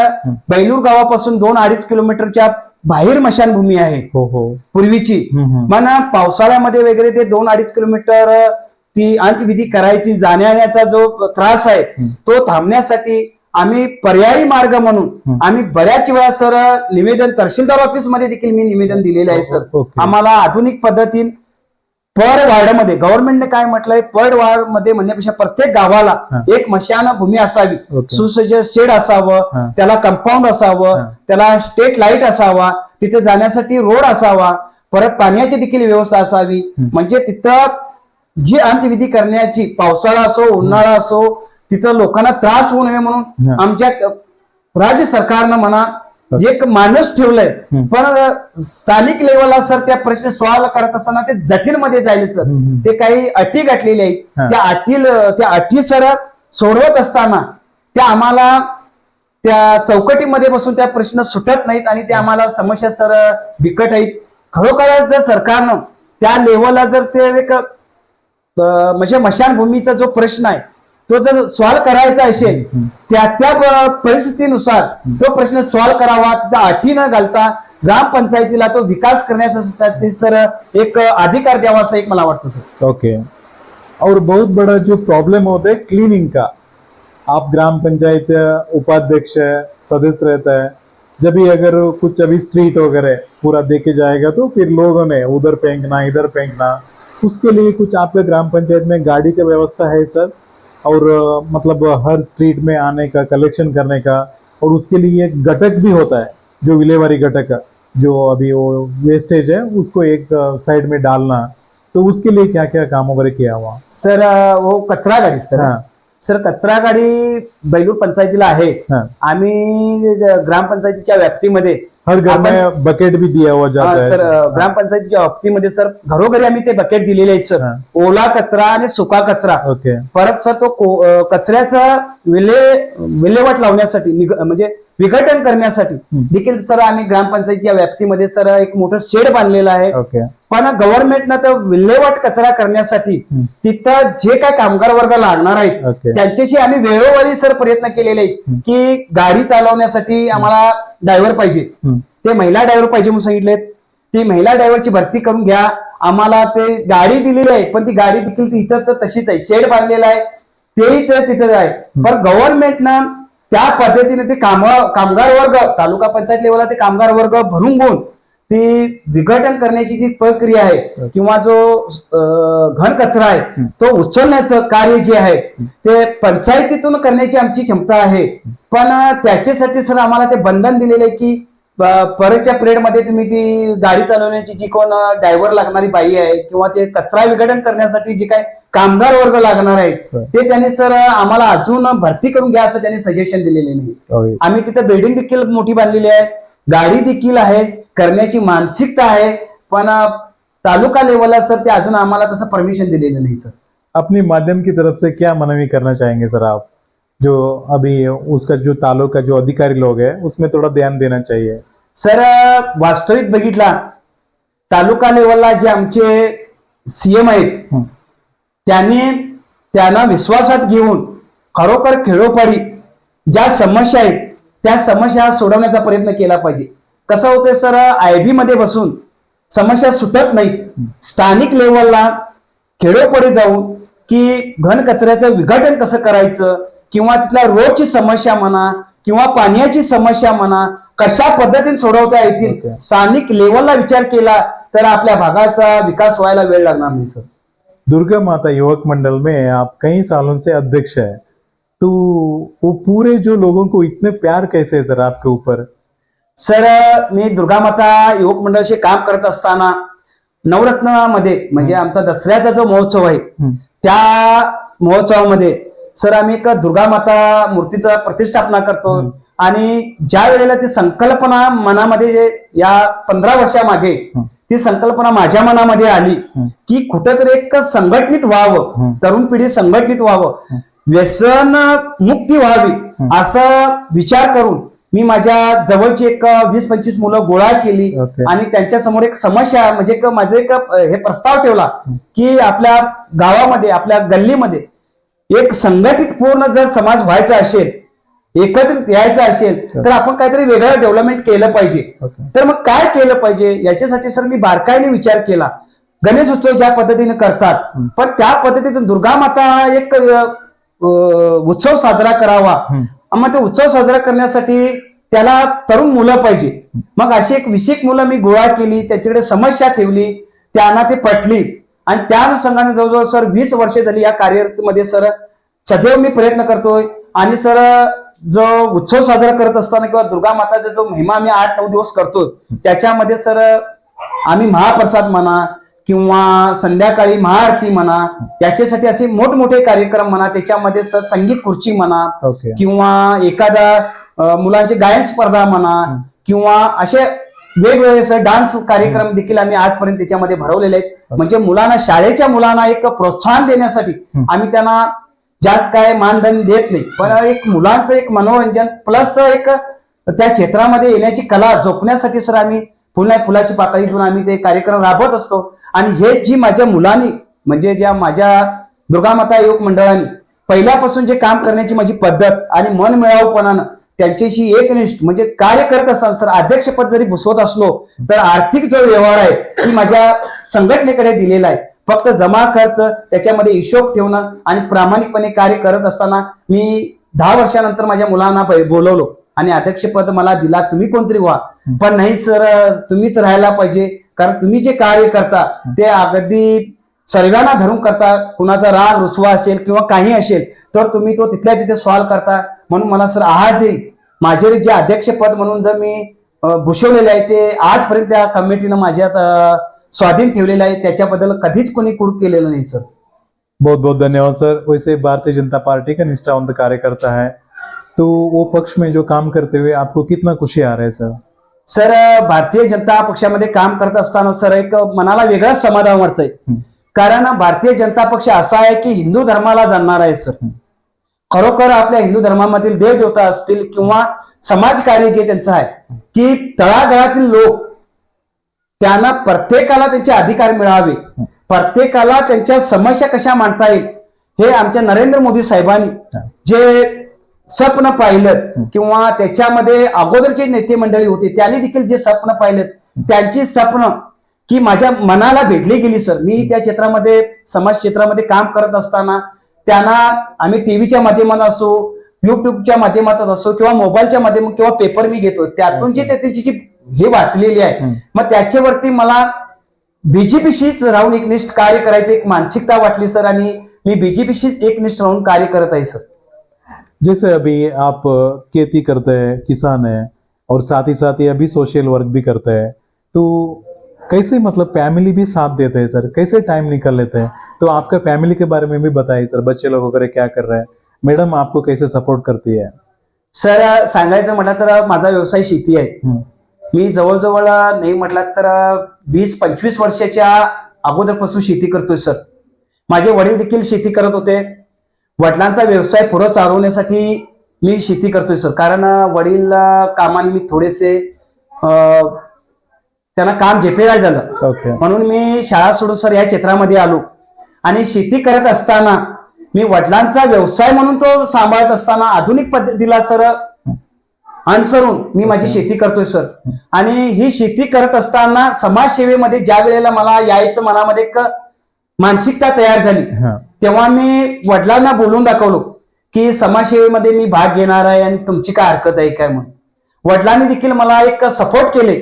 बैलूर गावापासून 2-2.5 किलोमीटरच्या बाहेर मशानभूमी आहे पूर्वीची. पण पावसाळ्यामध्ये वगैरे ते 2-2.5 किलोमीटर ती अंत्यविधी करायची, जाण्याचा जो त्रास आहे तो थांबण्यासाठी आम्ही पर्यायी मार्ग म्हणून आम्ही बऱ्याच वेळा सर निवेदन तहसीलदार ऑफिस मध्ये देखील मी निवेदन दिलेलं आहे सर. आम्हाला आधुनिक पद्धतीने पर वार्डमध्ये गव्हर्नमेंटने काय म्हटलंय, पर वार्ड मध्ये म्हणण्यापेक्षा प्रत्येक गावाला एक मशानभूमी असावी, सुसज्ज शेड असावं, त्याला कंपाऊंड असावं, त्याला स्ट्रीट लाईट असावा, तिथे जाण्यासाठी रोड असावा, परत पाण्याची देखील व्यवस्था असावी. म्हणजे तिथं जी अंत्यविधी करण्याची, पावसाळा असो उन्हाळा असो, तिथं लोकांना त्रास होऊ नये म्हणून आमच्या राज्य सरकारनं म्हणा एक माणूस ठेवलंय. पण स्थानिक लेवलला सर त्या प्रश्न सॉल्व्ह करत असताना ते जटिल मध्ये जाईल सर. ते काही अटी गाठलेल्या आहेत, त्या अटी सर सोडवत असताना त्या आम्हाला त्या चौकटीमध्ये बसून त्या प्रश्न सुटत नाहीत आणि त्या आम्हाला समस्या सर बिकट आहेत. खरोखर जर सरकारनं त्या लेवलला जर ते एक म्हणजे मशानभूमीचा जो प्रश्न आहे तो जर सॉल्व्ह करायचा असेल, त्या परिस्थितीनुसार तो प्रश्न सॉल्व्ह करावा. त्या अटी न घालता ग्रामपंचायतीला तो विकास करण्याचा सर एक अधिकार द्यावा असं एक मला वाटतं सर. ओके. और बहुत बड़ा जो प्रॉब्लम होता है क्लीनिंग का, आप ग्राम पंचायत उपाध्यक्ष सदस्य रहता है, जब भी अगर कुछ अभी स्ट्रीट वगैरह पूरा देखे जाएगा तो फिर लोगों ने उधर फेंकना इधर फेंकना, उसके लिए कुछ आपके ग्राम पंचायत में गाड़ी की व्यवस्था है सर? और मतलब हर स्ट्रीट में आने का, कलेक्शन करने का, और उसके लिए एक घटक भी होता है जो विलेवारी घटक, जो अभी वो वेस्टेज है उसको एक साइड में डालना, तो उसके लिए क्या क्या काम वगैरह किया हुआ सर? वो कचरा गाडी सर. सर कचरा गाडी बैलूर पंचायतीला आहे. आम्ही ग्रामपंचायतीच्या व्याप्तीमध्ये हर घर में बकेट भी दिया हुआ जाता है सर. ग्रामपंचायतीच्या व्याप्तीमध्ये सर घरोघरी आम्ही ते बकेट दिलेले आहेत सर. ओला कचरा आणि सुका कचरा. परत सर तो कचऱ्याचा विल्हेवाट लावण्यासाठी म्हणजे विघटन करण्यासाठी देखील सर आम्ही ग्रामपंचायतीच्या व्याप्तीमध्ये सर एक मोठं शेड बांधलेलं आहे. पण गव्हर्नमेंटनं तर विल्हेवाट कचरा करण्यासाठी तिथं जे काय कामगार वर्ग लागणार आहेत त्यांच्याशी आम्ही वेळोवेळी सर प्रयत्न केलेले आहेत की गाडी चालवण्यासाठी आम्हाला ड्रायव्हर पाहिजे, ते महिला ड्रायव्हर पाहिजे म्हणून सांगितले. ती महिला ड्रायव्हरची भरती करून घ्या. आम्हाला ते गाडी दिलेली आहे पण ती गाडी देखील इथं तर तशीच आहे, शेड बांधलेला आहे तेही तिथं आहे. पण गव्हर्नमेंटनं त्या पद्धतीने ते कामगार वर्ग तालुका पंचायत लेवलला ते कामगार वर्ग भरून घेऊन ती विघटन करण्याची जी प्रक्रिया आहे किंवा जो घन कचरा आहे तो उचलण्याचं कार्य जे आहे ते पंचायतीतून करण्याची आमची क्षमता आहे. पण त्याच्यासाठी सर आम्हाला ते बंधन दिलेलं आहे की परतच्या पिरियड मध्ये तुम्ही ती गाडी चालवण्याची जी कोण ड्रायव्हर लागणारी बाई आहे किंवा ते कचरा विघटन करण्यासाठी जे काय कामगार वर्ग लागणार आहेत ते त्यांनी सर आम्हाला अजून भरती करून घ्या असं त्यांनी सजेशन दिलेले नाही. आम्ही तिथे बिल्डिंग देखील मोठी बांधलेली आहे, गाडी देखील आहे, करण्याची मानसिकता आहे, पण तालुका लेवलला सर ते अजून आम्हाला तसं परमिशन दिलेलं नाही सर. अपनी माध्यम की तरफ से क्या मनवी करना चाहेंगे सर आप, जो अभी उसका जो तालुका जो अधिकारी लोग हैं उसमें थोड़ा ध्यान देना चाहिए सर? वास्तविक बघितला तालुका लेवलला जे आमचे सीएम आहेत त्यांना विश्वासात घेऊन खरोखर खेडोपाडी ज्या समस्या आहेत त्या समस्या सोडवण्याचा प्रयत्न केला पाहिजे. कसं होतंय सर, आयबी मध्ये बसून समस्या सुटत नाहीत. स्थानिक लेवलला खेडोपाडी जाऊन की घन कचऱ्याचं विघटन कसं करायचं किंवा तिथल्या रोडची समस्या म्हणा किंवा पाण्याची समस्या म्हणा कशा पद्धतीने सोडवता येतील स्थानिक लेवलला विचार केला तर आपल्या भागाचा विकास व्हायला वेळ लागणार नाही सर. दुर्गा माता युवक मंडल में आप कई सालों से अध्यक्ष है, तो वो पूरे जो लोगों को इतने प्यार कैसे है सर आपके ऊपर? सर मी दुर्गा माता युवक मंडळाशी काम करत असताना नवरत्नामध्ये म्हणजे आमचा दसऱ्याचा जो महोत्सव आहे त्या महोत्सवामध्ये सर आम्ही एक दुर्गा माता मूर्तीचा प्रतिष्ठापना करतो आणि ज्या वेळेला ती संकल्पना मनामध्ये या 15 वर्षामागे ती संकल्पना माझ्या मनामध्ये आली की कुठेतरी एक संघटित व्हावं, तरुण पिढी संघटित व्हावं, व्यसन मुक्ती व्हावी असा विचार करून मी माझ्या जवळची एक 20-25 मुलं गोळा केली आणि त्यांच्या समोर एक समस्या म्हणजे माझे एक हे प्रस्ताव ठेवला की आपल्या गावामध्ये आपल्या गल्लीमध्ये एक संघटित पूर्ण जर समाज व्हायचा असेल, एकत्रित यायचं असेल तर आपण काहीतरी वेगळं डेव्हलपमेंट केलं पाहिजे. तर मग काय केलं पाहिजे याच्यासाठी सर मी बारकाईने विचार केला. गणेश उत्सव ज्या पद्धतीने करतात पण त्या पद्धतीतून दुर्गा माता एक उत्सव साजरा करावा. मग ते उत्सव साजरा करण्यासाठी त्याला तरुण मुलं पाहिजे. मग अशी एक 20 मुलं मी गोळा केली, त्याच्याकडे समस्या ठेवली, त्यांना ते पटली आणि त्या अनुषंगाने जवळजवळ सर 20 वर्षे झाली या कार्यमध्ये सर सदैव मी प्रयत्न करतोय. आणि सर जो उत्सव साजरा करत असताना किंवा दुर्गा माताचा जो महिमा आम्ही 8-9 दिवस करतोय त्याच्यामध्ये सर आम्ही महाप्रसाद म्हणा किंवा संध्याकाळी महाआरती म्हणा याच्यासाठी असे मोठमोठे कार्यक्रम म्हणा, त्याच्यामध्ये सर संगीत खुर्ची म्हणा किंवा एखादा मुलांची गायन स्पर्धा म्हणा किंवा असे वेगवेगळे सर डान्स कार्यक्रम देखील आम्ही आजपर्यंत त्याच्यामध्ये भरवलेले आहेत. म्हणजे मुलांना, शाळेच्या मुलांना एक प्रोत्साहन देण्यासाठी आम्ही त्यांना जास्त काय मानधन देत नाही, पण एक मुलांचं एक मनोरंजन प्लस एक त्या क्षेत्रामध्ये येण्याची कला जोपण्यासाठी सर आम्ही फुलाची पाकळीतून आम्ही ते कार्यक्रम राबवत असतो. आणि हे जी माझ्या मुलांनी म्हणजे ज्या माझ्या दुर्गा माता युवक मंडळाने पहिल्यापासून जे काम करण्याची माझी पद्धत आणि मनमिळावूपणानं त्यांच्याशी एकनिष्ठ म्हणजे कार्य करत असताना सर अध्यक्षपद जरी भूसवत असलो तर आर्थिक जो व्यवहार आहे ती माझ्या संघटनेकडे दिलेला आहे. फक्त जमा खर्च त्याच्यामध्ये हिशोब ठेवणं आणि प्रामाणिकपणे कार्य करत असताना मी 10 वर्षानंतर माझ्या मुलांना बोलवलो आणि अध्यक्षपद मला दिला, तुम्ही कोणतरी व्हा. पण नाही सर, तुम्हीच राहायला पाहिजे, कारण तुम्ही जे कार्य करता ते अगदी सर्वांना धरून करता. कुणाचा राग रुसवा असेल किंवा काही असेल तर तुम्ही तो तिथल्या तिथे सॉल्व्ह करता. म्हणून मला सर आजही माझे जे अध्यक्षपद म्हणून जर मी भूषवलेले आहे ते आजपर्यंत त्या कमिटीनं माझ्यात स्वाधीन ठेवलेलं आहे. त्याच्याबद्दल कधीच कोणी कुड केलेलं नाही सर. बहुत बहुत धन्यवाद सर. वैसे भारतीय जनता पार्टी का निष्ठावंत कार्यकर्ता है, तो वो पक्ष में जो काम करते हुए आपको कितना खुशी आ रहा है सर? सर भारतीय जनता पक्षामध्ये काम करत असताना सर एक मनाला वेगळंच समाधान वाटतंय. कारण भारतीय जनता पक्ष असा आहे की हिंदू धर्माला जाणणार आहे सर. खरोखर आपल्या हिंदू धर्मामधील देवदेवता असतील किंवा समाजकार्य जे त्यांचं आहे की तळागाळातील लोक त्यांना प्रत्येकाला त्यांचे अधिकार मिळावे, प्रत्येकाला त्यांच्या समस्या कशा मांडता येईल हे आमच्या नरेंद्र मोदी साहेबांनी जे स्वप्न पाहिलं किंवा त्याच्यामध्ये अगोदरचे नेते मंडळी होते त्यांनी देखील जे स्वप्न पाहिलं त्यांची स्वप्न की माझ्या मनाला भेटली गेली सर. मी त्या क्षेत्रामध्ये समाज क्षेत्रामध्ये काम करत असताना त्यांना आम्ही टीव्हीच्या माध्यमातून असो, युट्यूबच्या माध्यमातून असो किंवा मोबाईलच्या माध्यमातून किंवा पेपर मी घेतो त्यातून जे त्याची जी हे वाचलेली आहे मग त्याच्यावरती मला बीजेपीशीच राहून एकनिष्ठ कार्य करायचं एक मानसिकता वाटली सर आणि मी बीजेपीशीच एकनिष्ठ राहून कार्य करत आहे सर. जैसे अभी आप खेती करते हैं, किसान है और साथ ही अभी सोशल वर्क भी करते हैं, तो कैसे मतलब फैमिली भी साथ देते हैं सर, कैसे टाइम निकाल लेते हैं? तो आपका फैमिली के बारे में भी बताइए सर, बच्चे लोग वगैरह क्या कर रहे हैं, मैडम आपको कैसे सपोर्ट करती है? सर सांगायचं म्हटलं तर माझा व्यवसाय शेती आहे. मी जवळजवळ नाही म्हटलं तर 20-25 वर्षाच्या अगोदरपासून शेती करतोय सर. माझे वडील देखील शेती करत होते. वडिलांचा व्यवसाय पुढे चालवण्यासाठी मी शेती करतोय सर. कारण वडील कामानिमित्त थोडेसे त्यांना काम झेपेराय झालं म्हणून मी शाळा सोडून सर या क्षेत्रामध्ये आलो आणि शेती करत असताना मी वडिलांचा व्यवसाय म्हणून तो सांभाळत असताना आधुनिक पद्धतीला सर अनुसरून मी माझी शेती करतोय सर. आणि ही शेती करत असताना समाजसेवेमध्ये ज्या वेळेला मला यायचं मनामध्ये एक मानसिकता तयार झाली तेव्हा मी वडिलांना बोलून दाखवलो की समाजसेवेमध्ये मी भाग घेणार आहे आणि तुमची काय हरकत आहे काय म्हणून. वडिलांनी देखील मला एक सपोर्ट केले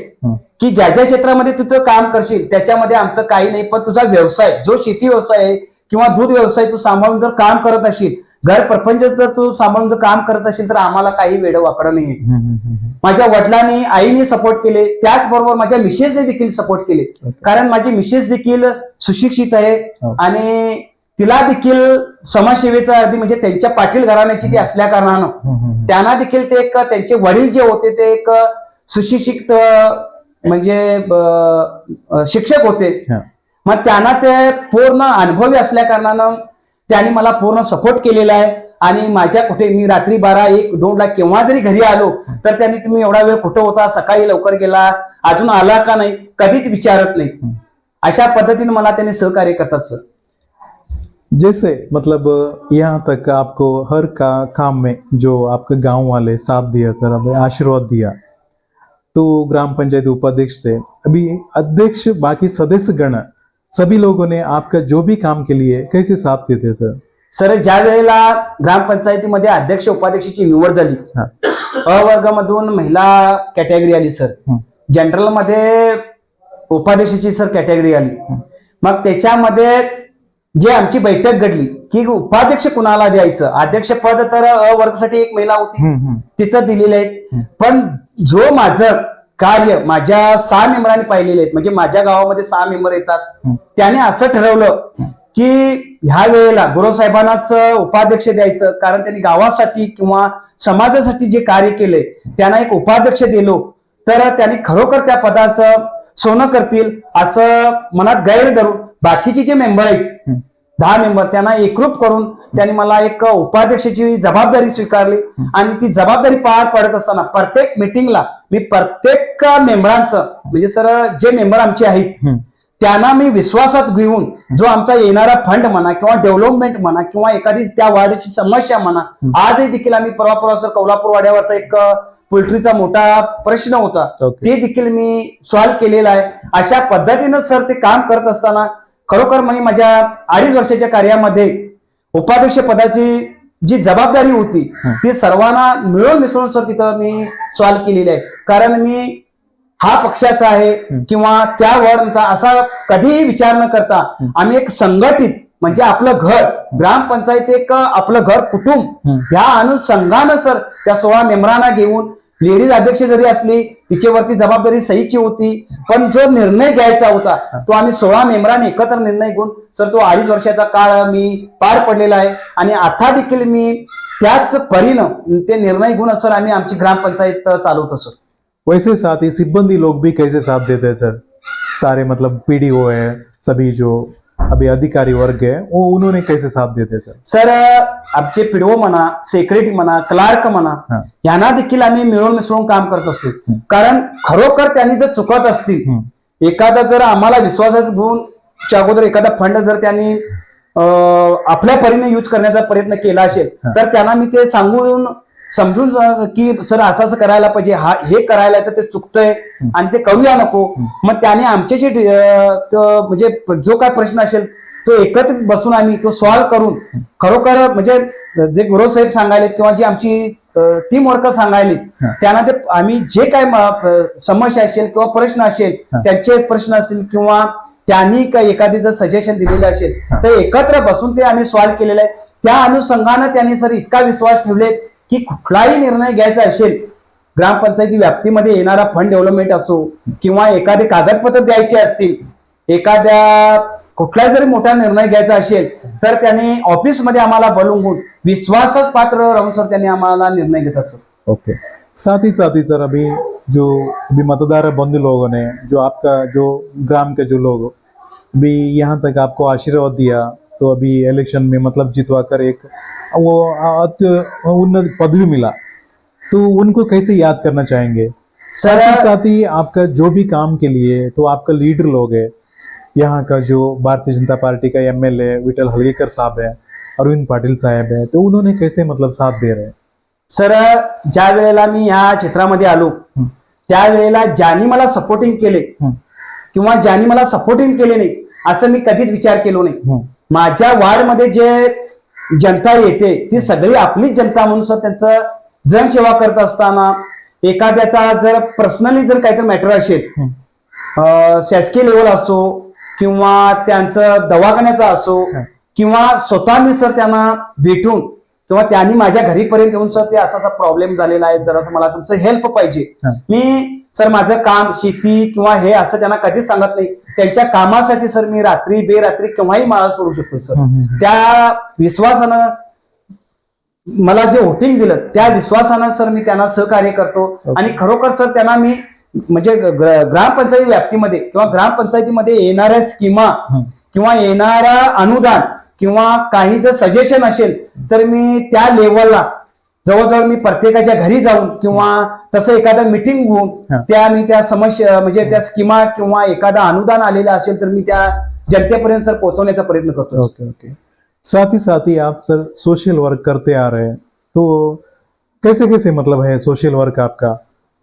की ज्या ज्या क्षेत्रामध्ये तुझं काम करशील त्याच्यामध्ये आमचं काही नाही, पण तुझा व्यवसाय जो शेती व्यवसाय आहे किंवा दूध व्यवसाय तू सांभाळून जर काम करत असशील घर प्रपंच जर तू सांभाळून जर काम करत असेल तर आम्हाला काही वेळ वाकडं नाहीये. माझ्या वडिलांनी आईने सपोर्ट केले, त्याचबरोबर माझ्या मिसेसने देखील सपोर्ट केले. कारण माझी मिसेस देखील सुशिक्षित आहे आणि तिला देखील समाजसेवेचा अगदी म्हणजे त्यांच्या पाटील घराण्याची ती असल्या कारणानं त्यांना देखील ते एक त्यांचे वडील जे होते ते एक सुशिक्षित म्हणजे शिक्षक होते. मग त्यांना ते पूर्ण अनुभवी असल्या कारणानं त्यांनी मला पूर्ण सपोर्ट केलेला आहे. आणि माझ्या कुठे मी रात्री 12, 1, 2 ला केव्हा जरी घरी आलो तर त्यांनी तुम्ही एवढा वेळ कुठं होता, सकाळी लवकर गेला, अजून आला का नाही, कधीच विचारत नाही. अशा पद्धतीने मला त्यांनी सहकार्य करतात सर. जैसे मतलब यहाँ तक आपको हर काम में जो आपके गांव वाले साथ दिया सर, अब आशीर्वाद दिया, तो ग्राम पंचायत उपाध्यक्ष थे, अभी अध्यक्ष बाकी सदस्य गण सभी लोगों ने आपका जो भी काम के लिए कैसे साथ देते सर? सर ज्या वेळेला ग्रामपंचायतीमध्ये अध्यक्ष उपाध्यक्षाची निवड झाली, अ वर्गामधून महिला कॅटेगरी आली सर, जनरल मध्ये उपाध्यक्षाची सर कॅटेगरी आली. मग त्याच्यामध्ये जे आमची बैठक घडली की उपाध्यक्ष कुणाला द्यायचं, अध्यक्ष पद तर अ वर्गासाठी एक महिला होती तिथं दिलेले आहेत. पण जो माझं कार्य माझ्या 6 मेंबरांनी पाहिलेले आहेत, म्हणजे माझ्या गावामध्ये 6 मेंबर येतात, त्याने असं ठरवलं की ह्या वेळेला गुरुसाहेबांनाच उपाध्यक्ष द्यायचं. कारण त्यांनी गावासाठी किंवा समाजासाठी जे कार्य केले त्यांना एक उपाध्यक्ष दिलो तर त्यांनी खरोखर त्या पदाचं सोनं करतील असं मनात गैर धरून बाकीचे जे मेंबर आहेत 10 मेंबर त्यांना एकरूप करून त्यांनी मला एक उपाध्यक्षाची जबाबदारी स्वीकारली. आणि ती जबाबदारी पार पडत असताना प्रत्येक मिटिंगला मी प्रत्येक मेंबरांचं म्हणजे सर जे मेंबर आमचे आहेत त्यांना मी विश्वासात घेऊन जो आमचा येणारा फंड म्हणा किंवा डेव्हलपमेंट म्हणा किंवा एखादी त्या वार्डाची समस्या म्हणा, आजही देखील आम्ही परवा सर कोल्हापूर वाड्यावरचा एक पोल्ट्रीचा मोठा प्रश्न होता, ते देखील मी सॉल्व्ह केलेला आहे. अशा पद्धतीनं सर ते काम करत असताना खरोखर मी माझ्या 2.5 वर्षाच्या कार्यामध्ये उपाध्यक्ष पदाची जी जबाबदारी होती ती सर्वांना मिळून मिसळून सर तिथं मी सॉल्व्ह केलेली आहे. कारण मी हा पक्षाचा आहे किंवा त्या वॉर्डचा असा कधीही विचार न करता आम्ही एक संघटित म्हणजे आपलं घर ग्रामपंचायत एक आपलं घर कुटुंब ह्या अनुषंगानं सर त्या 16 मेंबरांना घेऊन लेडीज अध्यक्ष जरी असली तिच्यावरती जबाबदारी सहीची होती, पण जो निर्णय घ्यायचा होता तो आम्ही 16 मेंबरांनी एकत्र निर्णय घेऊन सर तो 2.5 वर्षाचा काळ मी पार पडलेला आहे. आणि आता देखील मी त्याच परीनं ते निर्णय घेऊन सर आम्ही आमची ग्रामपंचायत चालवतो सर. वैसे साथ ही सिब्बंदी लोग भी कैसे साथ देते हैं सर? सारे मतलब पीडीओ है, सभी जो अभी अधिकारी वर्ग है, वो उन्होंने कैसे साथ देते हैं सर? सर आमचे पीडीओ म्हणा, सेक्रेटरी म्हणा, क्लार्क म्हणा, यांना देखील आम्ही मिळून मिसळून काम करत असतो. कारण खरोखर त्यांनी जर चुकत असतील, एखादा जर आम्हाला विश्वासात घेऊन अगोदर एखादा फंड जर त्यांनी आपल्या परीने यूज करण्याचा प्रयत्न केला असेल तर त्यांना मी ते सांगून समजून की सर असं असं करायला पाहिजे, हे करायला तर ते चुकतंय आणि ते करूया नको. मग त्याने आमच्याशी म्हणजे जो काय प्रश्न असेल तो एकत्रित बसून आम्ही तो सॉल्व्ह करून खरोखर म्हणजे जे गुरुसाहेब सांगायले किंवा जी आमची टीम वर्कर सांगायले त्यांना ते आम्ही जे काय समस्या असेल किंवा प्रश्न असेल त्यांचे प्रश्न असतील किंवा त्यांनी काही एखादी जर सजेशन दिलेलं असेल तर एकत्र बसून ते आम्ही सॉल्व्ह केलेलं आहे. त्या अनुषंगानं त्यांनी सर इतका विश्वास ठेवले की कुठलाही निर्णय घ्यायचा असेल ग्रामपंचायती व्याप्तीमध्ये येणारा फंड डेव्हलपमेंट असो किंवा एखादे कागदपत्र द्यायचे असतील, एखाद्या कुठलाही जरी मोठा निर्णय घ्यायचा असेल तर त्यांनी ऑफिसमध्ये आम्हाला बोलवून विश्वासच पात्र राहून सर त्यांनी आम्हाला निर्णय घेत असत. ओके. साथ ही सर अभी मतदार बंधु लोगों ने जो आपका जो ग्राम के जो लोग अभी यहाँ तक आपको आशीर्वाद दिया, तो अभी इलेक्शन में मतलब जितवा कर एक वो उन्नत पदवी मिला, तो उनको कैसे याद करना चाहेंगे सर? साथ ही आपका जो भी काम के लिए तो आपका लीडर लोग है, यहाँ का जो भारतीय जनता पार्टी का एमएलए विठल हलगेकर साहब है, अरविंद पाटिल साहब है, तो उन्होंने कैसे मतलब साथ दे रहे हैं सर? ज्या वेळेला मी या क्षेत्रामध्ये आलो त्यावेळेला ज्यांनी मला सपोर्टिंग केले किंवा ज्यांनी मला सपोर्टिंग केले नाही असं मी कधीच विचार केलो नाही. माझ्या वार्डमध्ये जे जनता येते ती सगळी आपलीच जनता म्हणून सर त्यांचं जनसेवा करत असताना एखाद्याचा जर पर्सनली जर काहीतरी मॅटर असेल, शासकीय लेवल असो किंवा त्यांचं दवाखान्याचा असो किंवा स्वतः मी सर त्यांना भेटून किंवा त्यांनी माझ्या घरीपर्यंत येऊन सर ते असा प्रॉब्लेम झालेला आहे, जरासं मला तुमचं हेल्प पाहिजे. हा. मी सर माझं काम शेती किंवा हे असं त्यांना कधीच सांगत नाही. त्यांच्या कामासाठी सर मी रात्री बेरात्री केव्हाही माळा पडू शकतो सर. त्या विश्वासानं मला जे वोटिंग दिलं त्या विश्वासानं सर मी त्यांना सहकार्य करतो. आणि खरोखर सर त्यांना मी म्हणजे ग्रामपंचायत व्याप्तीमध्ये किंवा ग्रामपंचायतीमध्ये येणाऱ्या स्कीमा किंवा येणारा अनुदान किंवा काही जर सजेशन असेल तर मी त्या लेवलला जवळजवळ मी प्रत्येकाच्या घरी जाऊन किंवा तसं एखादं मिटिंग घेऊन मी त्या समस्या म्हणजे त्या स्कीमा किंवा एखादा अनुदान आलेलं असेल तर मी त्या जनतेपर्यंत सर पोहोचवण्याचा प्रयत्न करतो. Okay okay. साथ ही आप सर सोशल वर्क करते आ रहे हैं, तो कैसे कैसे मतलब है सोशल वर्क आपका?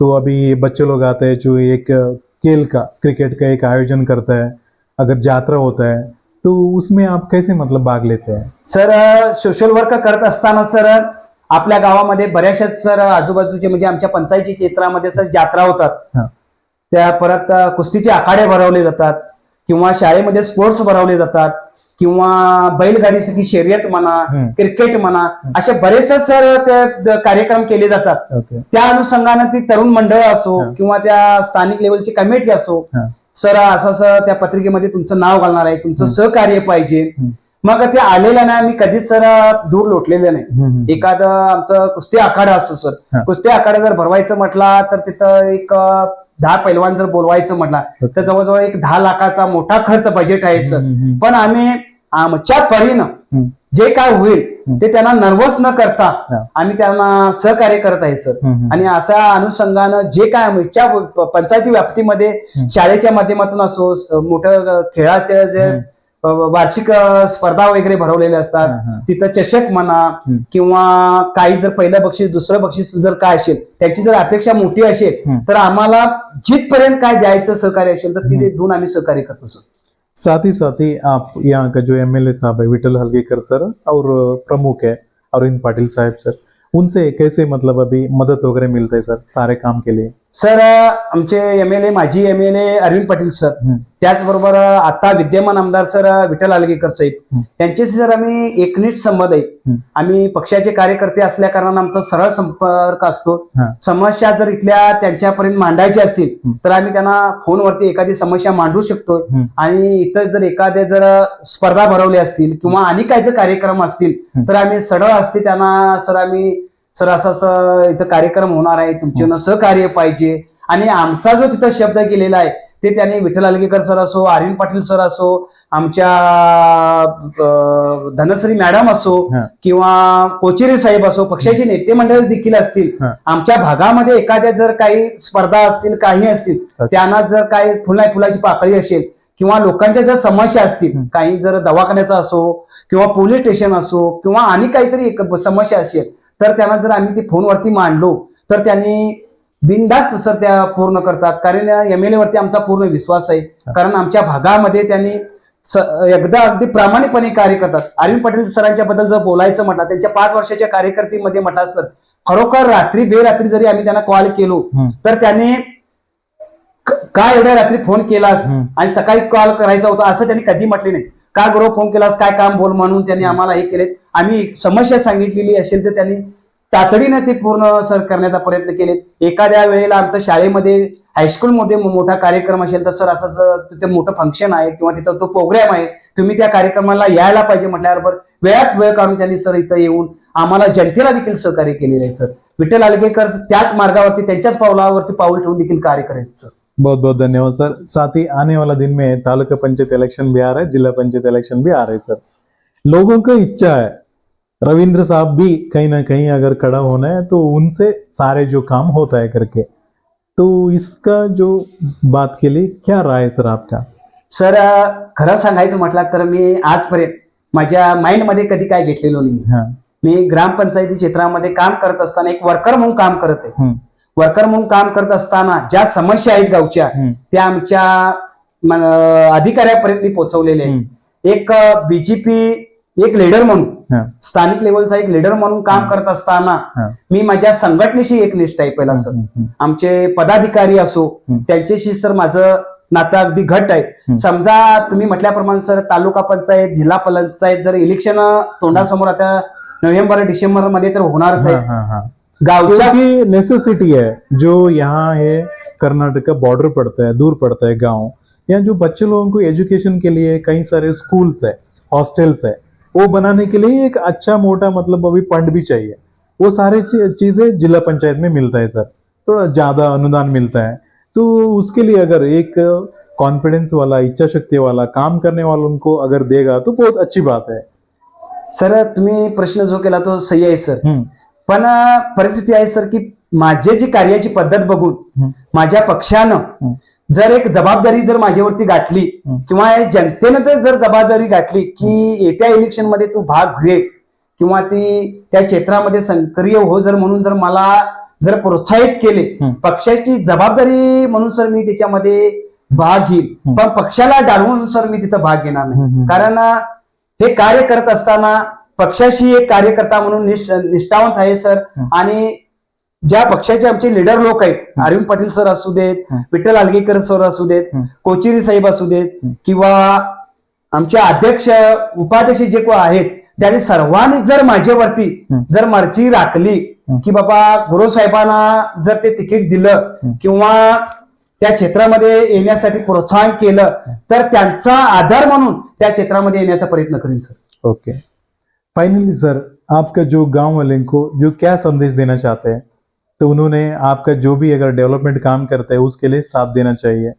तो अभी बच्चे लोग आते हैं जो एक खेल का क्रिकेट का एक आयोजन करता है, अगर यात्रा होता है तो उसमें आप कैसे मतलब भाग लेते हैं? सर सोशल वर्क करत असताना सर आपल्या गावामध्ये बऱ्याचशा सर आजूबाजूचे म्हणजे आमच्या पंचायती क्षेत्रामध्ये सर यात्रा होतात. त्या परत कुस्तीचे आखाडे भरवले जातात किंवा शाळेमध्ये स्पोर्ट्स भरवले जातात किंवा बैलगाडीसाठी शर्यत म्हणा, क्रिकेट म्हणा, असे बरेचसे सर ते कार्यक्रम केले जातात. त्या अनुषंगाने ती तरुण मंडळ असो किंवा त्या स्थानिक लेवलची कमिटी असो, सर असं त्या पत्रिकेमध्ये तुमचं नाव घालणार आहे, तुमचं सहकार्य पाहिजे. मग ते आलेलं नाही, आम्ही कधीच सर दूर लोटलेलं नाही. एखादं आमचं कुस्ती आखाडा असतो सर, कुस्ती आखाडा जर भरवायचं म्हटला तर तिथं एक 10 पैलवान जर बोलवायचं म्हटला तर जवळजवळ एक 10 लाखाचा मोठा खर्च बजेट आहे सर. पण आम्ही आमच्या परीनं जे काय होईल ते त्यांना नर्वस न करता आम्ही त्यांना सहकार्य करत आहे सर. आणि अशा अनुषंगानं जे काय आमच्या पंचायती व्याप्तीमध्ये शाळेच्या माध्यमातून असो, मोठ्या खेळाचे जे वार्षिक स्पर्धा वगैरे भरवलेल्या असतात, तिथं चषक म्हणा किंवा काही जर पहिलं बक्षीस दुसरं बक्षीस जर काय असेल त्याची जर अपेक्षा मोठी असेल तर आम्हाला जिथपर्यंत काय द्यायचं सहकार्य असेल तर तिथे देऊन आम्ही सहकार्य करतो सर. साथ ही आप यहाँ का जो एमएलए साहब है विठल हलगेकर सर और प्रमुख है अरविंद पाटिल साहब सर, उनसे कैसे मतलब अभी मदद वगैरह मिलता है सर सारे काम के लिए? सर आमचे एमएलए माजी एमएलए अरविंद पाटील सर, त्याचबरोबर आता विद्यमान आमदार सर विठ्ठल आलगेकर साहेब यांच्याशी सर आम्ही एकनिष्ठ संबंध आहेत. आम्ही पक्षाचे कार्यकर्ते असल्या कारणाने आमचा सरळ संपर्क असतो. समस्या जर इथल्या त्यांच्यापर्यंत मांडायच्या असतील तर आम्ही त्यांना फोनवरती एखादी समस्या मांडू शकतो. आणि इतर जर एखाद्या जर स्पर्धा भरवल्या असतील किंवा आणि काही जर कार्यक्रम असतील तर आम्ही सरळ असते त्यांना सर आम्ही सर असं इथं कार्यक्रम होणार आहे, तुमचे सहकार्य पाहिजे. आणि आमचा जो तिथं शब्द गेलेला आहे ते त्यांनी विठ्ठल आलगेकर सर असो, अरविंद पाटील सर असो, आमच्या धनश्री मॅडम असो किंवा कोचेरे साहेब असो, पक्षाचे नेते मंडळ देखील असतील, आमच्या भागामध्ये एखाद्या जर काही स्पर्धा असतील काही असतील त्यांना जर काही फुलाची पाकळी असेल किंवा लोकांच्या जर समस्या असतील, काही जर दवाखान्याचा असो किंवा पोलीस स्टेशन असो किंवा आणि काहीतरी एक समस्या असेल तर त्यांना जर आम्ही ती फोनवरती मांडलो तर त्यांनी बिनधास्त सर त्या पूर्ण करतात. कारण एमएलए वरती आमचा पूर्ण विश्वास आहे. कारण आमच्या भागामध्ये त्यांनी एकदा अगदी प्रामाणिकपणे कार्य करतात. अरविंद पाटील सरांच्या बद्दल जर बोलायचं म्हटलं, त्यांच्या 5 वर्षाच्या कार्यकर्तीमध्ये म्हटलं सर खरोखर रात्री बेरात्री जरी आम्ही त्यांना कॉल केलो तर त्यांनी काय एवढ्या रात्री फोन केलास आणि सकाळी कॉल करायचा होता असं त्यांनी कधी म्हटले नाही. काय बरोबर फोन केलास, काय काम बोल म्हणून त्यांनी आम्हाला हे केले. आम्ही समस्या सांगितलेली असेल तर त्यांनी तातडीने ते पूर्ण सर करण्याचा प्रयत्न केले. एखाद्या वेळेला आमच्या शाळेमध्ये हायस्कूलमध्ये मोठा कार्यक्रम असेल तर सर असं तिथे मोठं फंक्शन आहे किंवा तिथं तो प्रोग्राम आहे, तुम्ही त्या कार्यक्रमाला यायला पाहिजे म्हटल्याबरोबर वेळात वेळ काढून त्यांनी सर इथं येऊन आम्हाला जनतेला देखील सहकार्य केलेलं आहे. सर विठ्ठल आलगेकर त्याच मार्गावरती त्यांच्याच पावलावरती पाऊल ठेवून देखील कार्य करायचं सर. बहुत बहुत धन्यवाद सर. साथ ही आने वाला दिन में तालुका पंचायत इलेक्शन भी आ रहा है, जिला पंचायत इलेक्शन भी आ रहे हैं सर. लोगों को इच्छा है रविंद्र साहब भी कहीं ना कहीं अगर खड़ा होना है तो उनसे सारे जो काम होता है करके, तो इसका जो बात के लिए क्या राय है सर आपका? सर खरं सांगायचं म्हटलं तर मी आजपर्यंत माझ्या माइंडमध्ये कधी काय घेतलेलो नाही. मी ग्रामपंचायती क्षेत्रामध्ये काम करत असताना एक वर्कर म्हणून काम करत आहे. वर्कर म्हणून काम करत असताना ज्या समस्या आहेत गावच्या त्या आमच्या अधिकाऱ्यापर्यंत मी पोहोचवलेले आहेत. एक बीजेपी एक लीडर म्हणून स्थानिक लेवलचा एक लीडर म्हणून काम करत असताना मी माझ्या संघटनेशी एकनिष्ठ आहे. पहिला सर आमचे पदाधिकारी असो त्यांच्याशी सर माझं नातं अगदी घट्ट आहे. समजा तुम्ही म्हटल्याप्रमाणे सर तालुका पंचायत जिल्हा पंचायत जर इलेक्शन तोंडासमोर आता नोव्हेंबर डिसेंबर मध्ये तर होणारच आहे. हाँ हाँ, गावच्या क्योंकि नेसेसिटी है जो यहाँ है, कर्नाटक का बॉर्डर पड़ता है, दूर पड़ता है गांव। यहाँ जो बच्चे लोगों को एजुकेशन के लिए कई सारे स्कूल्स है, हॉस्टल्स है, वो बनाने के लिए एक अच्छा मोटा मतलब अभी फंड भी चाहिए। वो सारे चीजें जिला पंचायत में मिलता है सर, थोड़ा ज्यादा अनुदान मिलता है। तो उसके लिए अगर एक कॉन्फिडेंस वाला, इच्छा शक्ति वाला, काम करने वाला उनको अगर देगा तो बहुत अच्छी बात है। सर तुम्ही प्रश्न जो केला तो सही आहे सर, पण परिस्थिती आहे सर की माझे जी कार्याची पद्धत बघून माझ्या पक्षानं जर एक जबाबदारी जर माझ्यावरती गाठली किंवा जनतेनं जर जबाबदारी गाठली की येत्या इलेक्शन मध्ये तू भाग घे किंवा ती त्या क्षेत्रामध्ये सक्रिय हो जर म्हणून जर मला जर प्रोत्साहित केले, पक्षाची जबाबदारी म्हणून सर मी त्याच्यामध्ये भाग घेईन, पण पक्षाला डाळवून सर मी तिथं भाग घेणार नाही. कारण हे कार्य करत असताना पक्षाशी एक कार्यकर्ता म्हणून निष्ठावंत आहे सर. आणि ज्या पक्षाचे आमचे लिडर लोक आहेत, अरविंद पाटील सर असू देत, विठ्ठल आलगेकर सर असू देत, कोचिरी साहेब असू देत किंवा आमचे अध्यक्ष उपाध्यक्ष जे कोण आहेत, त्यांनी सर्वांनी जर माझ्यावरती जर मर्जी राखली की बाबा गुरु साहेबांना जर ते तिकीट दिलं किंवा त्या क्षेत्रामध्ये येण्यासाठी प्रोत्साहन केलं तर त्यांचा आधार म्हणून त्या क्षेत्रामध्ये येण्याचा प्रयत्न करीन सर. ओके, फाइनली सर, आपका जो गांव वाले को जो क्या संदेश देना चाहते हैं? तो उन्होंने आपका जो भी अगर डेवलपमेंट काम करता है उसके लिए साथ देना चाहिए।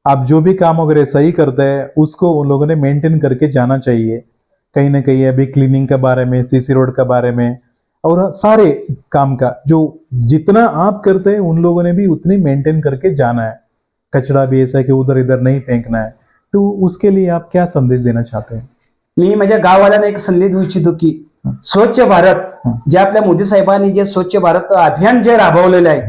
आप जो भी काम अगर सही करते हैं उसको उन लोगों ने मेंटेन करके जाना चाहिए। कहीं ना कहीं अभी क्लीनिंग के बारे में, सीसी रोड के बारे में और सारे काम का जो जितना आप करते हैं उन लोगों ने भी उतनी मेंटेन करके जाना है। कचरा भी ऐसा है कि उधर इधर नहीं फेंकना है। तो उसके लिए आप क्या संदेश देना चाहते हैं? मी माझ्या गाववाल्यांना एक संदेश देऊ इच्छितो की स्वच्छ भारत जे आपल्या मोदी साहेबांनी जे स्वच्छ भारत अभियान जे राबवलेलं आहे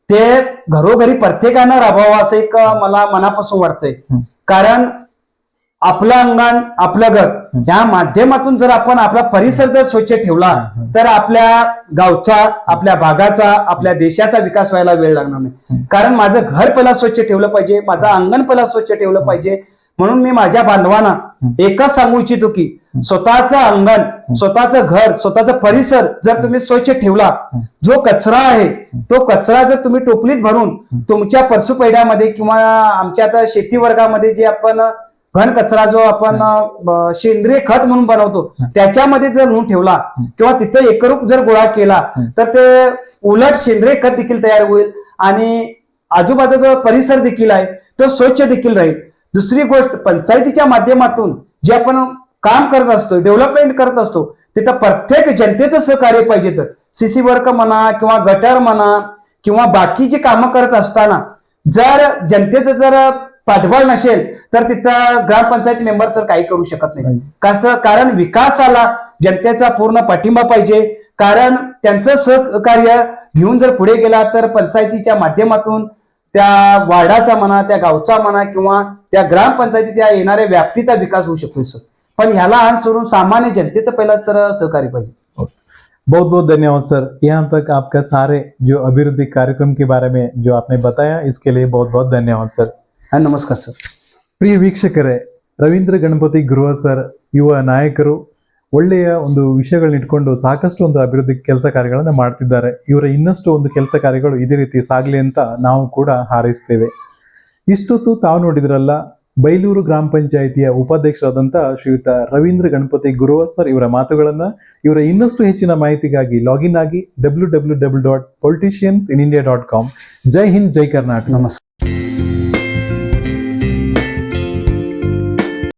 ते घरोघरी प्रत्येकानं राबवावं असं एक मला मनापासून वाटतंय. कारण आपलं अंगण आपलं घर या माध्यमातून जर आपण आपला परिसर जर स्वच्छ ठेवला तर आपल्या गावचा, आपल्या भागाचा, आपल्या देशाचा विकास व्हायला वेळ लागणार नाही. कारण माझं घर पहिला स्वच्छ ठेवलं पाहिजे, माझं अंगण पहिला स्वच्छ ठेवलं पाहिजे. म्हणून मी माझ्या बांधवांना एकच सांगू इच्छितो की स्वतःचं अंगण, स्वतःचं घर, स्वतःचा परिसर जर तुम्ही स्वच्छ ठेवला, जो कचरा आहे तो कचरा जर तुम्ही टोपलीत भरून तुमच्या परसुपेढ्यामध्ये किंवा आमच्या आता शेती वर्गामध्ये जे आपण घन कचरा जो आपण सेंद्रिय खत म्हणून बनवतो त्याच्यामध्ये जर नेऊन ठेवला किंवा तिथं एकरूप जर गोळा केला तर ते उलट सेंद्रिय खत देखील तयार होईल आणि आजूबाजूचा परिसर देखील आहे तो स्वच्छ देखील राहील. दुसरी गोष्ट, पंचायतीच्या माध्यमातून जे आपण काम करत असतो, डेव्हलपमेंट करत असतो, तिथं प्रत्येक जनतेचं सहकार्य पाहिजे. तर सीसी वर्क म्हणा किंवा गटर म्हणा किंवा बाकीची कामं करत असताना जर जनतेचं जर पाठबळ नसेल तर तिथं ग्रामपंचायत मेंबर सर काही करू शकत नाही. कसं, कारण विकासाला जनतेचा पूर्ण पाठिंबा पाहिजे. कारण त्यांचं सहकार्य घेऊन जर पुढे गेला तर पंचायतीच्या माध्यमातून त्या वार्डाचा म्हणा, त्या गावचा म्हणा किंवा त्या ग्रामपंचायतीच्या येणाऱ्या व्याप्तीचा विकास होऊ शकतो सर. पण ह्याला अनुसरून सामान्य जनतेचं पहिला सर सहकार्य पाहिजे. बहुत बहुत धन्यवाद सर, यहाँ तक आपका सारे जो अभिवृद्धि कार्यक्रम के बारे में जो आपने बताया इसके लिए बहुत बहुत धन्यवाद सर. ನಮಸ್ಕಾರ ಸರ್. ಪ್ರಿಯ ವೀಕ್ಷಕರೇ, ರವೀಂದ್ರ ಗಣಪತಿ ಗುರುವ ಸರ್ ಯುವ ನಾಯಕರು ಒಳ್ಳೆಯ ಒಂದು ವಿಷಯಗಳನ್ನ ಇಟ್ಕೊಂಡು ಸಾಕಷ್ಟು ಒಂದು ಅಭಿವೃದ್ಧಿ ಕೆಲಸ ಕಾರ್ಯಗಳನ್ನು ಮಾಡ್ತಿದ್ದಾರೆ. ಇವರ ಇನ್ನಷ್ಟು ಒಂದು ಕೆಲಸ ಕಾರ್ಯಗಳು ಇದೇ ರೀತಿ ಸಾಗಲಿ ಅಂತ ನಾವು ಕೂಡ ಹಾರೈಸ್ತೇವೆ. ಇಷ್ಟೊತ್ತು ತಾವು ನೋಡಿದ್ರಲ್ಲ, ಬೈಲೂರು ಗ್ರಾಮ ಪಂಚಾಯಿತಿಯ ಉಪಾಧ್ಯಕ್ಷರಾದಂಥ ಶ್ರೀಯುತ ರವೀಂದ್ರ ಗಣಪತಿ ಗುರುವ ಸರ್ ಇವರ ಮಾತುಗಳನ್ನ. ಇವರ ಇನ್ನಷ್ಟು ಹೆಚ್ಚಿನ ಮಾಹಿತಿಗಾಗಿ ಲಾಗಿನ್ ಆಗಿ www.politiciansinindia.com. ಜೈ ಹಿಂದ್, ಜೈ ಕರ್ನಾಟಕ. ನಮಸ್ಕಾರ.